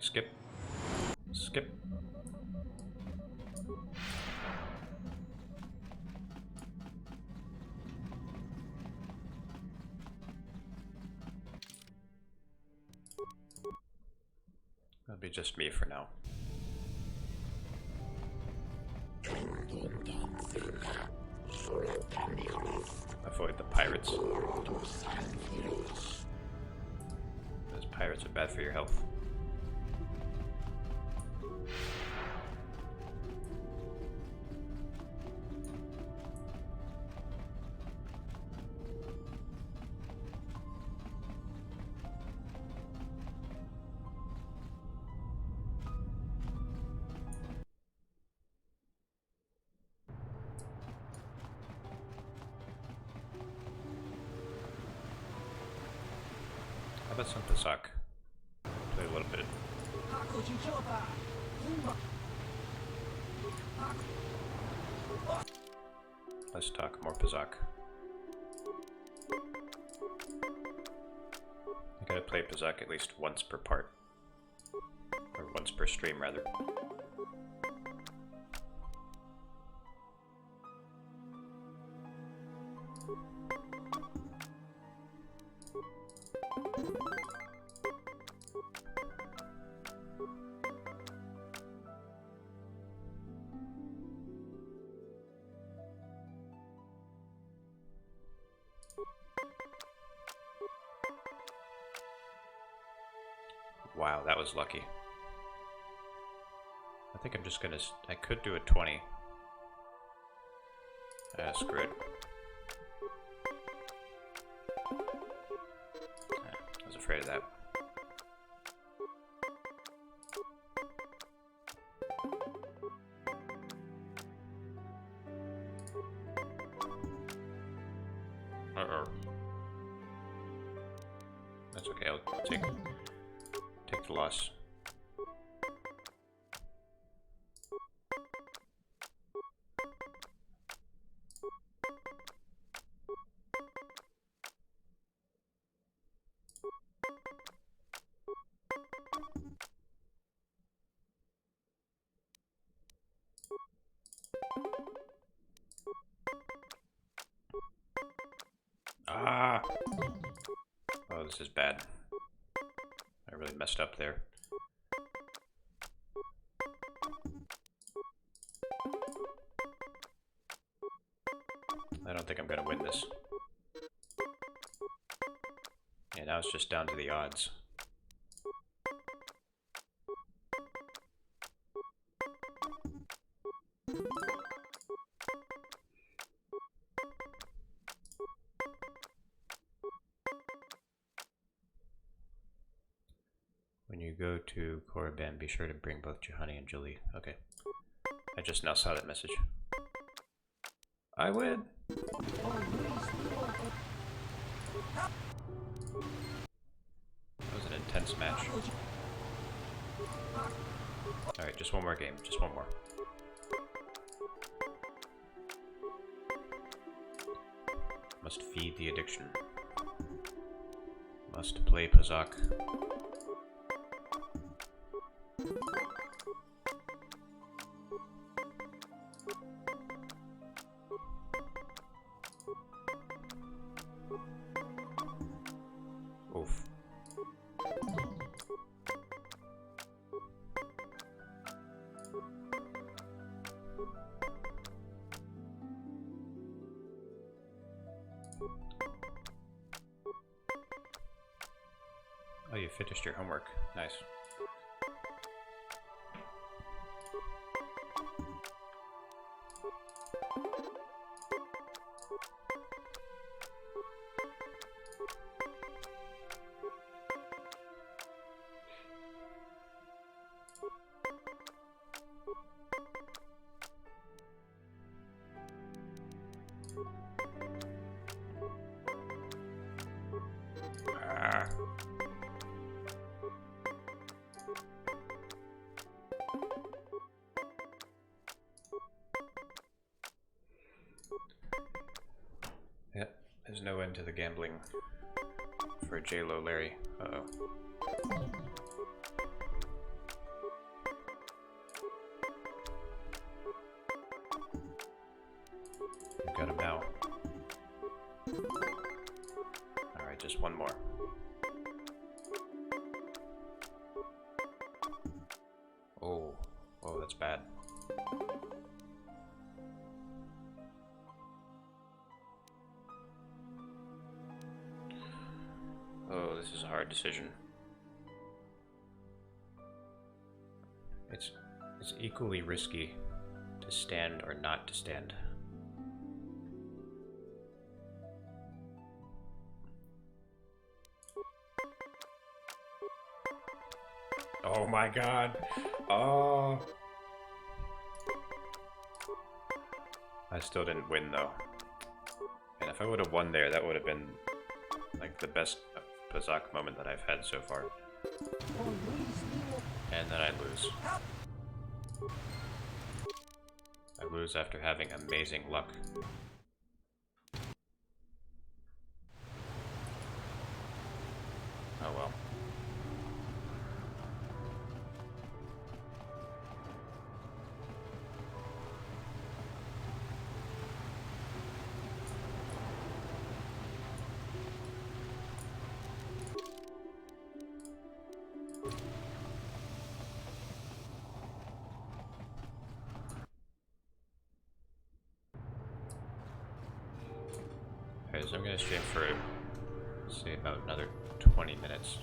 skip. Skip. That'll be just me for now. Avoid the pirates. Those pirates are bad for your health. How about some Pazak? Play a little bit. Let's talk more Pazak. I gotta play Pazak at least once per part. Or once per stream, rather. Wow, that was lucky. I think I'm just gonna... I could do a 20. Screw it. I was afraid of that. Uh-oh. That's okay, I'll take the loss. Ah! Oh, this is bad. I really messed up there. I don't think I'm gonna win this. Yeah, now it's just down to the odds. When you go to Korriban, be sure to bring both Juhani and Julie. Okay. I just now saw that message. I win! That was an intense match. Alright, just one more game. Just one more. Must feed the addiction. Must play Pazak. Oof. Oh, you finished your homework. Nice. Ah. Yep, there's no end to the gambling for J-Lo Larry. Uh-oh. Alright, just one more. Oh, oh, that's bad. Oh, this is a hard decision. It's equally risky to stand or not to stand. Oh my god. Oh. I still didn't win though. And if I would have won there, that would have been like the best Pazak moment that I've had so far. And then I lose. I lose after having amazing luck. Oh well. Alright, so I'm gonna stream for, say, about another 20 minutes.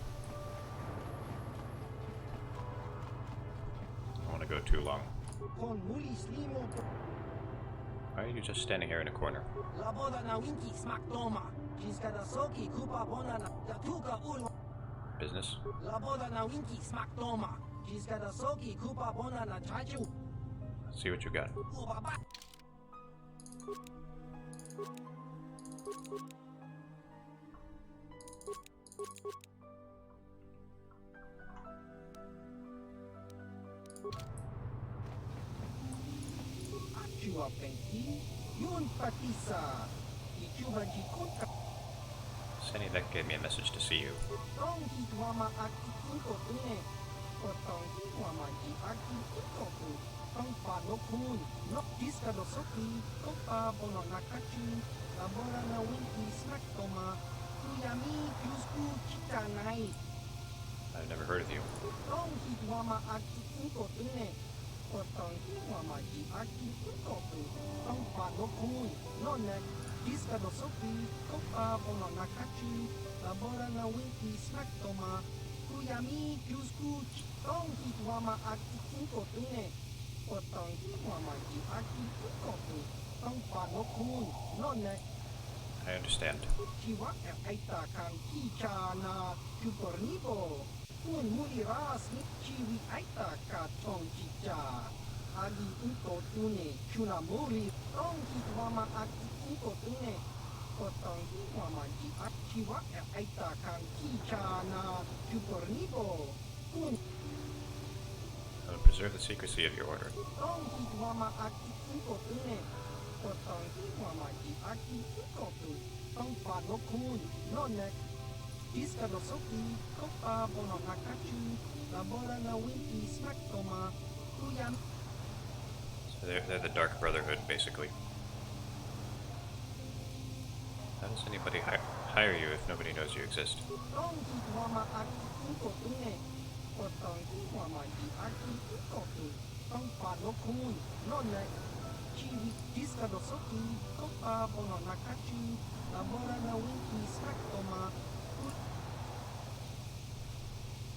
I don't want to go too long. Why are you just standing here in a corner? Business? Let's see what you got. Senivek gave me a message to see you. I've never heard of you. I understand. I will preserve the secrecy of your order. So they're the Dark Brotherhood, basically. How does anybody hire you if nobody knows you exist?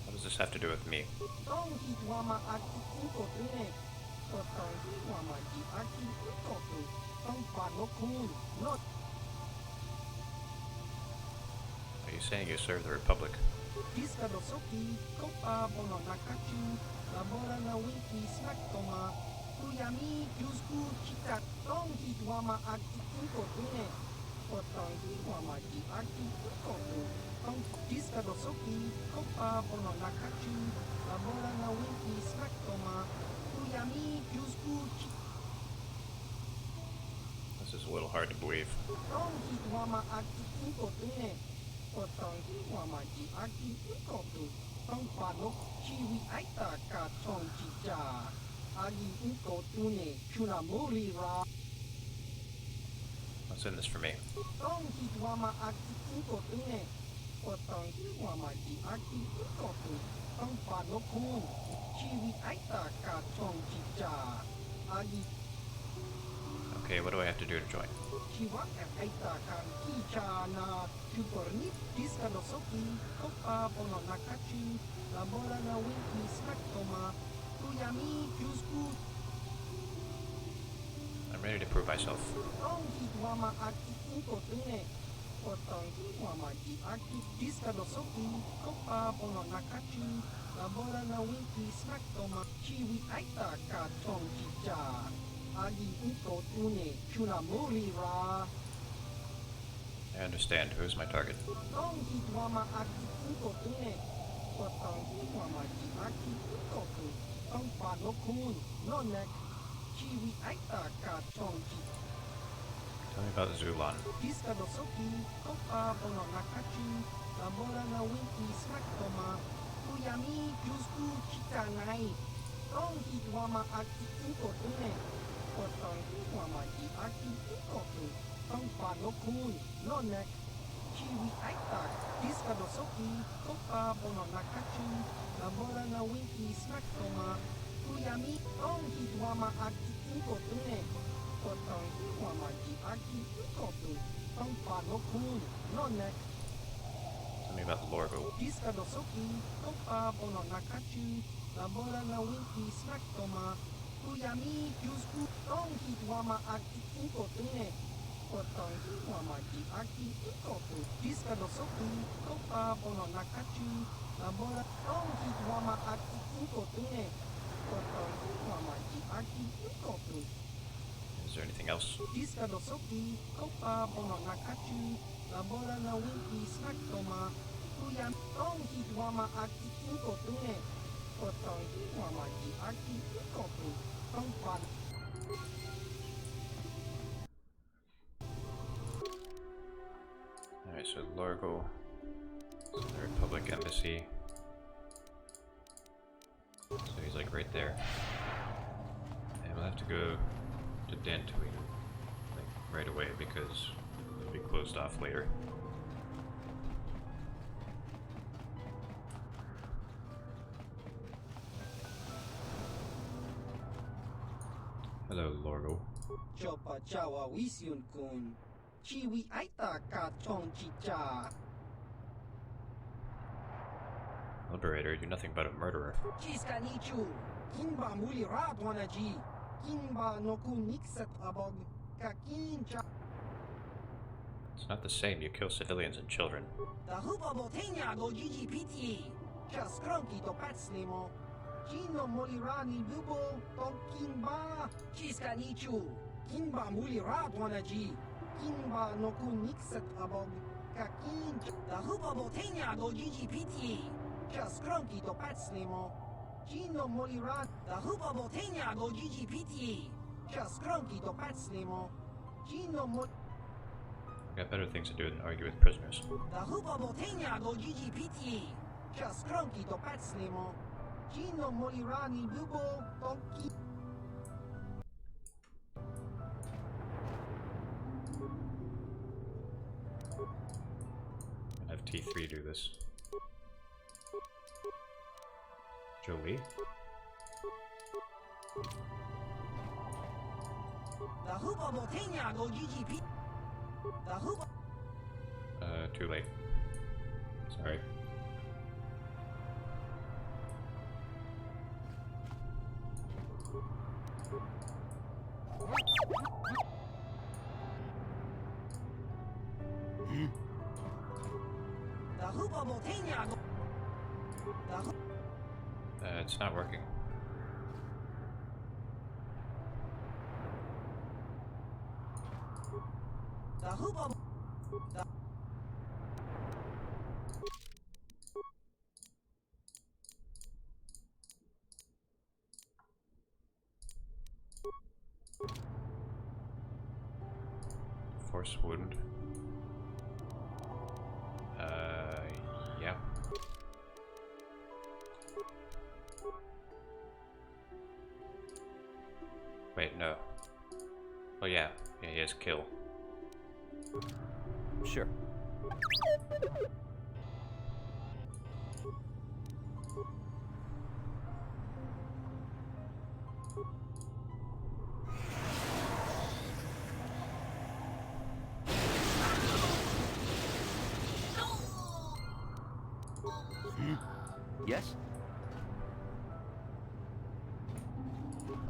What does this have to do with me? Are you saying you serve the Republic? This is a little hard to believe. What's in this for me? Okay, what do I have to do to join? I'm ready to prove myself. I understand. Who's my target? Tell me about Zulon. Tell me about Lorgo. Is there anything else? Alright, so Lorgo is in the Republic Embassy. So he's like right there. And we'll have to go to Dantooine like right away because it'll be closed off later. Hello, Lorgo. Liberator, you're nothing but a murderer. It's not the same, you kill civilians and children. I've got better things to do than argue with prisoners. I'm gonna have T3 do this. Jolie? Too late. Sorry. It's not working. Force wound. Yeah. Wait, no. Oh yeah, he has kill. Sure. Yes?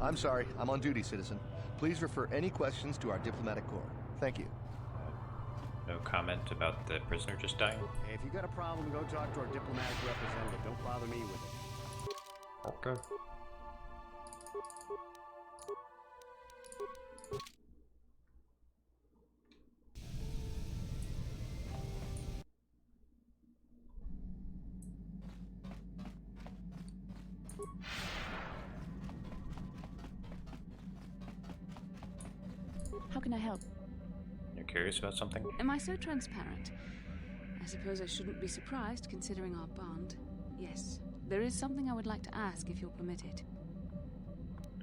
I'm sorry, I'm on duty, citizen. Please refer any questions to our diplomatic corps. Thank you. No comment about the prisoner just dying? Hey, if you got a problem, go talk to our diplomatic representative. Don't bother me with it. Okay. How can I help? You're curious about something? Am I so transparent? I suppose I shouldn't be surprised, considering our bond. Yes, there is something I would like to ask, if you'll permit it.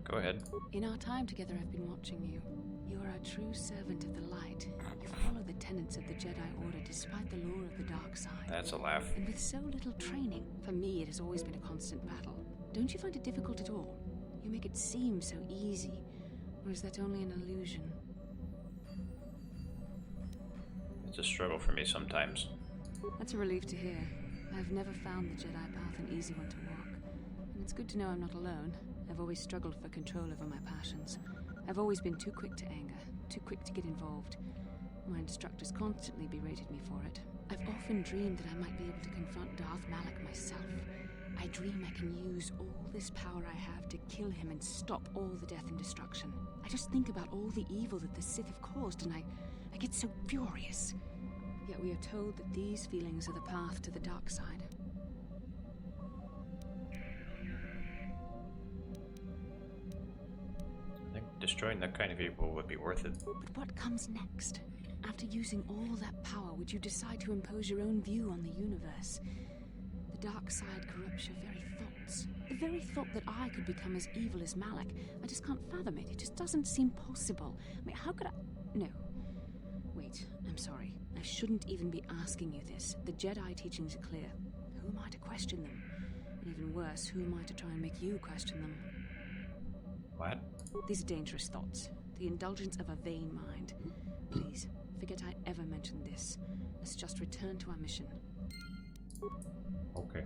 Go ahead. In our time together, I've been watching you. You are a true servant of the light. You follow the tenets of the Jedi Order despite the lure of the dark side. That's a laugh. And with so little training, for me it has always been a constant battle. Don't you find it difficult at all? You make it seem so easy. Or is that only an illusion? It's a struggle for me sometimes. That's a relief to hear. I've never found the Jedi path an easy one to walk. And it's good to know I'm not alone. I've always struggled for control over my passions. I've always been too quick to anger, too quick to get involved. My instructors constantly berated me for it. I've often dreamed that I might be able to confront Darth Malak myself. I dream I can use all this power I have to kill him and stop all the death and destruction. I just think about all the evil that the Sith have caused and I get so furious. Yet we are told that these feelings are the path to the dark side. I think destroying that kind of evil would be worth it. But what comes next? After using all that power, would you decide to impose your own view on the universe? The dark side corrupts your very thoughts. The very thought that I could become as evil as Malak, I just can't fathom it. It just doesn't seem possible. I mean, how could I... No. Wait, I'm sorry. I shouldn't even be asking you this. The Jedi teachings are clear. Who am I to question them? And even worse, who am I to try and make you question them? What? These are dangerous thoughts. The indulgence of a vain mind. Please, forget I ever mentioned this. Let's just return to our mission. Okay.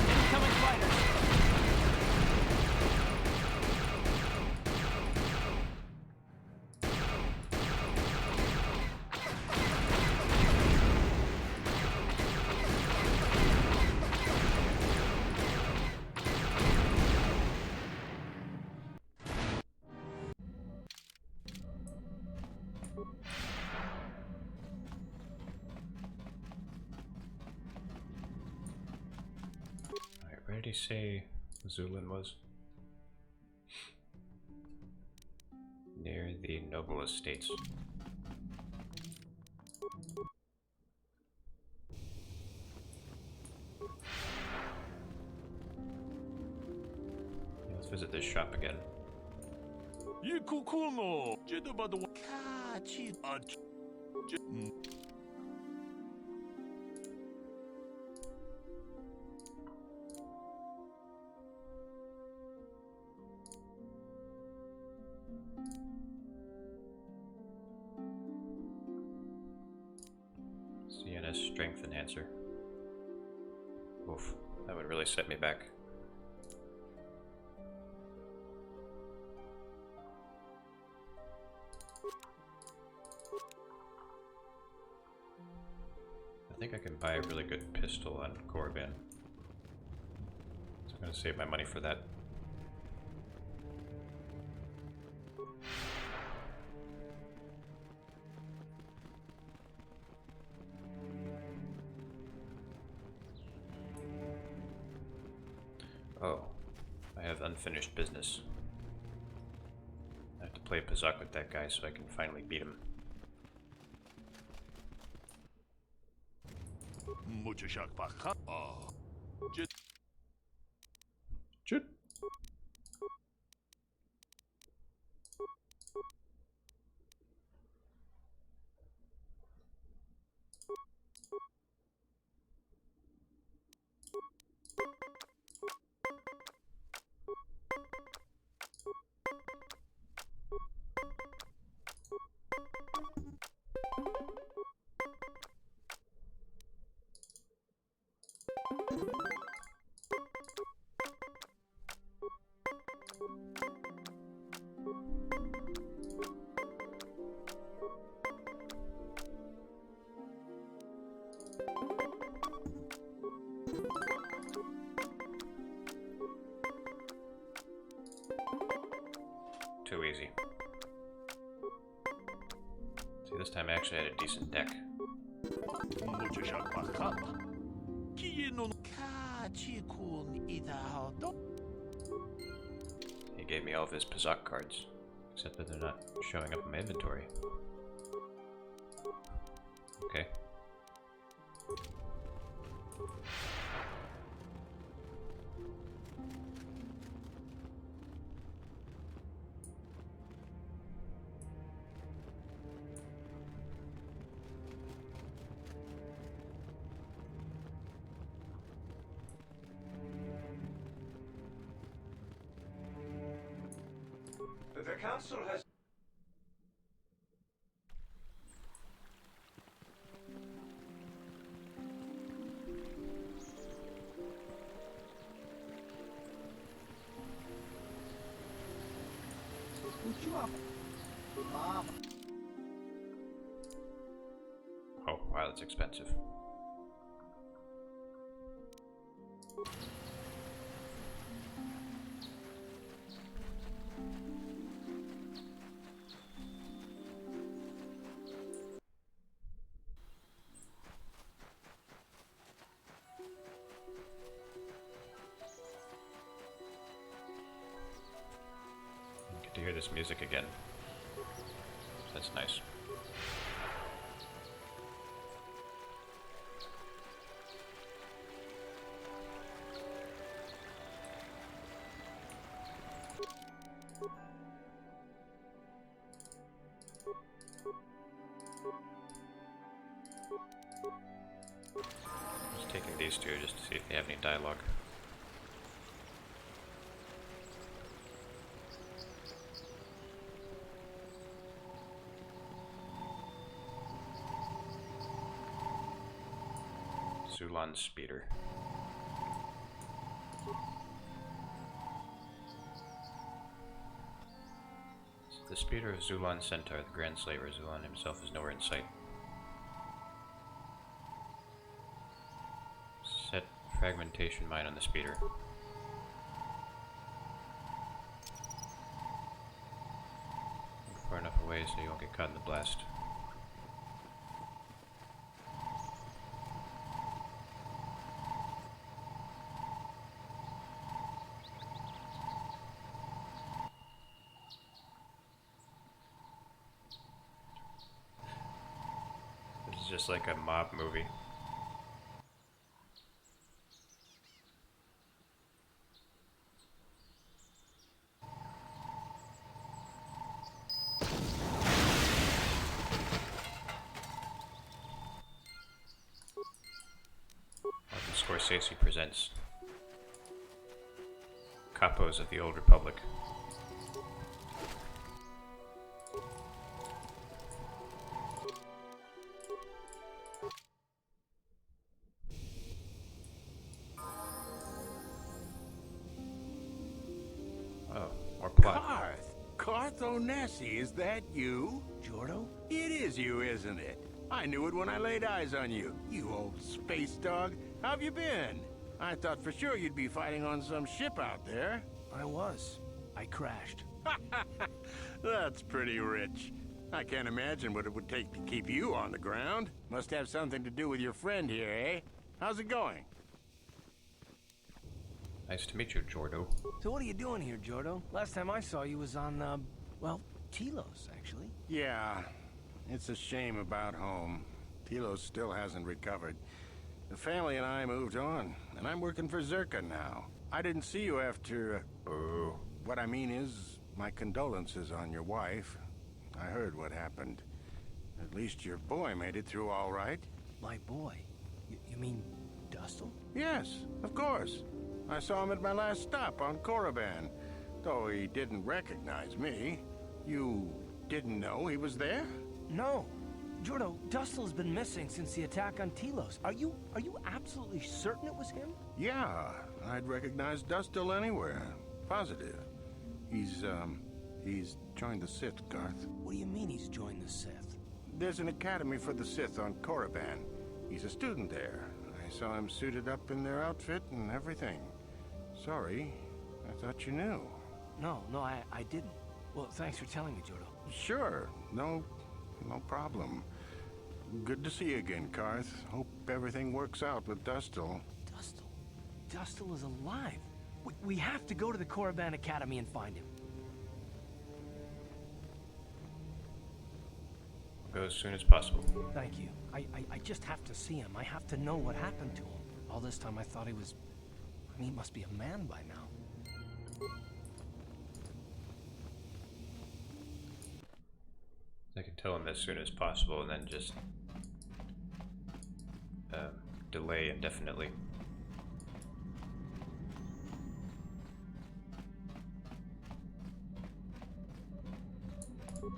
Incoming fighters! Alright, where did he say Zulin was? Near the noble estates. Let's visit this shop again. CNS strength enhancer. Oof, that would really set me back. I think I can buy a really good pistol on Korriban. So I'm going to save my money for that. Oh, I have unfinished business. I have to play Pazak with that guy so I can finally beat him. Chut. Too easy. See, this time I actually had a decent deck. He gave me all of his Pazak cards, except that they're not showing up in my inventory. Okay. The council has... Oh, wow, that's expensive. Get to hear this music again. That's nice. Just taking these two just to see if they have any dialogue. Zulan's speeder. The speeder of Zulan Centaur, the Grand Slaver. Zulan himself is nowhere in sight. Set fragmentation mine on the speeder. Move far enough away so you won't get caught in the blast. This is just like a mob movie. Martin Scorsese presents Capos of the Old Republic. Oh, more plot. Karth Onesi, is that you? Jordo? It is you, isn't it? I knew it when I laid eyes on you. You old space dog. How've you been? I thought for sure you'd be fighting on some ship out there. I was. I crashed. That's pretty rich. I can't imagine what it would take to keep you on the ground. Must have something to do with your friend here, eh? How's it going? Nice to meet you, Jordo. So what are you doing here, Jordo? Last time I saw you was on, well, Telos, actually. Yeah, it's a shame about home. Telos still hasn't recovered. The family and I moved on, and I'm working for Zerka now. I didn't see you after... What I mean is, my condolences on your wife. I heard what happened. At least your boy made it through all right. My boy? You mean Dustle? Yes, of course. I saw him at my last stop on Korriban, though he didn't recognize me. You didn't know he was there? No. Jordo, Dustle's been missing since the attack on Telos. Are you absolutely certain it was him? Yeah, I'd recognize Dustle anywhere. Positive. He's joined the Sith, Garth. What do you mean he's joined the Sith? There's an academy for the Sith on Korriban. He's a student there. I saw him suited up in their outfit and everything. Sorry, I thought you knew. No, I didn't. Well, thanks for telling me, Jordo. Sure. No problem. Good to see you again, Karth. Hope everything works out with Dustil. Dustil is alive. We have to go to the Korriban Academy and find him. Go as soon as possible. Thank you. I just have to see him. I have to know what happened to him. All this time I thought he was... I mean, he must be a man by now. I can tell him as soon as possible and then just delay indefinitely.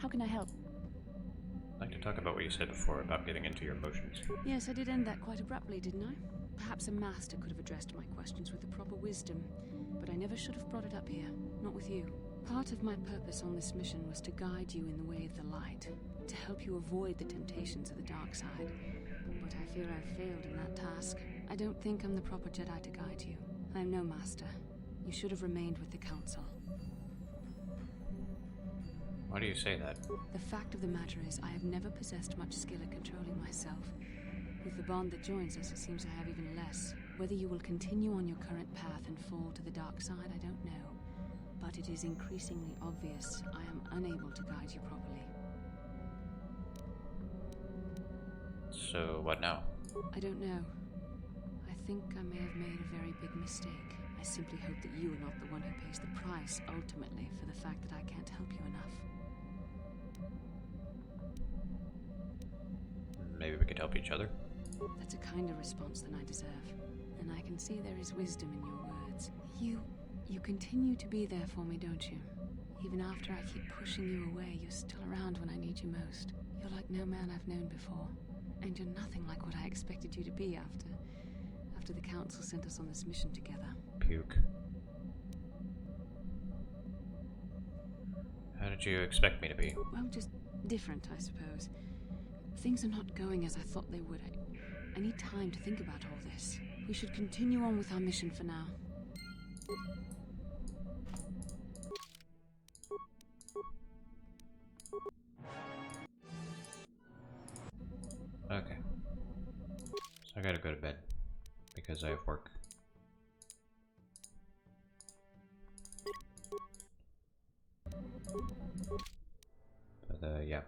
How can I help? I'd like to talk about what you said before about getting into your emotions. Yes, I did end that quite abruptly, didn't I? Perhaps a master could have addressed my questions with the proper wisdom, but I never should have brought it up here, not with you. Part of my purpose on this mission was to guide you in the way of the light, to help you avoid the temptations of the dark side. But I fear I've failed in that task. I don't think I'm the proper Jedi to guide you. I am no master. You should have remained with the Council. Why do you say that? The fact of the matter is, I have never possessed much skill at controlling myself. With the bond that joins us, it seems I have even less. Whether you will continue on your current path and fall to the dark side, I don't know. But it is increasingly obvious I am unable to guide you properly. So, what now? I don't know. I think I may have made a very big mistake. I simply hope that you are not the one who pays the price, ultimately, for the fact that I can't help you enough. Maybe we could help each other? That's a kinder response than I deserve. And I can see there is wisdom in your words. You continue to be there for me, don't you? Even after I keep pushing you away, you're still around when I need you most. You're like no man I've known before. And you're nothing like what I expected you to be after the Council sent us on this mission together. Puke. How did you expect me to be? Well, just different, I suppose. Things are not going as I thought they would. I need time to think about all this. We should continue on with our mission for now. Okay. So I gotta go to bed because I have work. But yeah.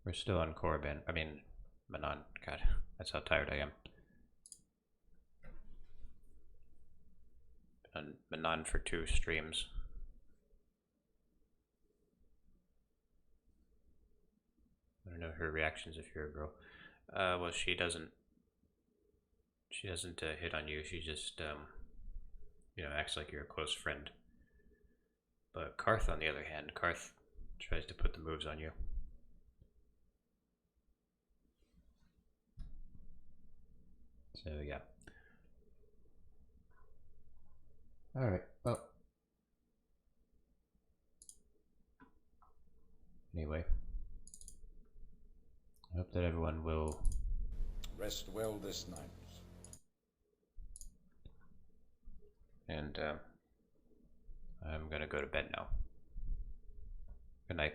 We're still on Korriban. I mean, Manon. God, that's how tired I am. On Manon for 2 streams. I don't know her reactions if you're a girl. Well, she doesn't hit on you. She just, you know, acts like you're a close friend. But Karth, on the other hand, Karth tries to put the moves on you. So, yeah. Alright, well. Anyway. I hope that everyone will rest well this night. And I'm gonna go to bed now. Good night.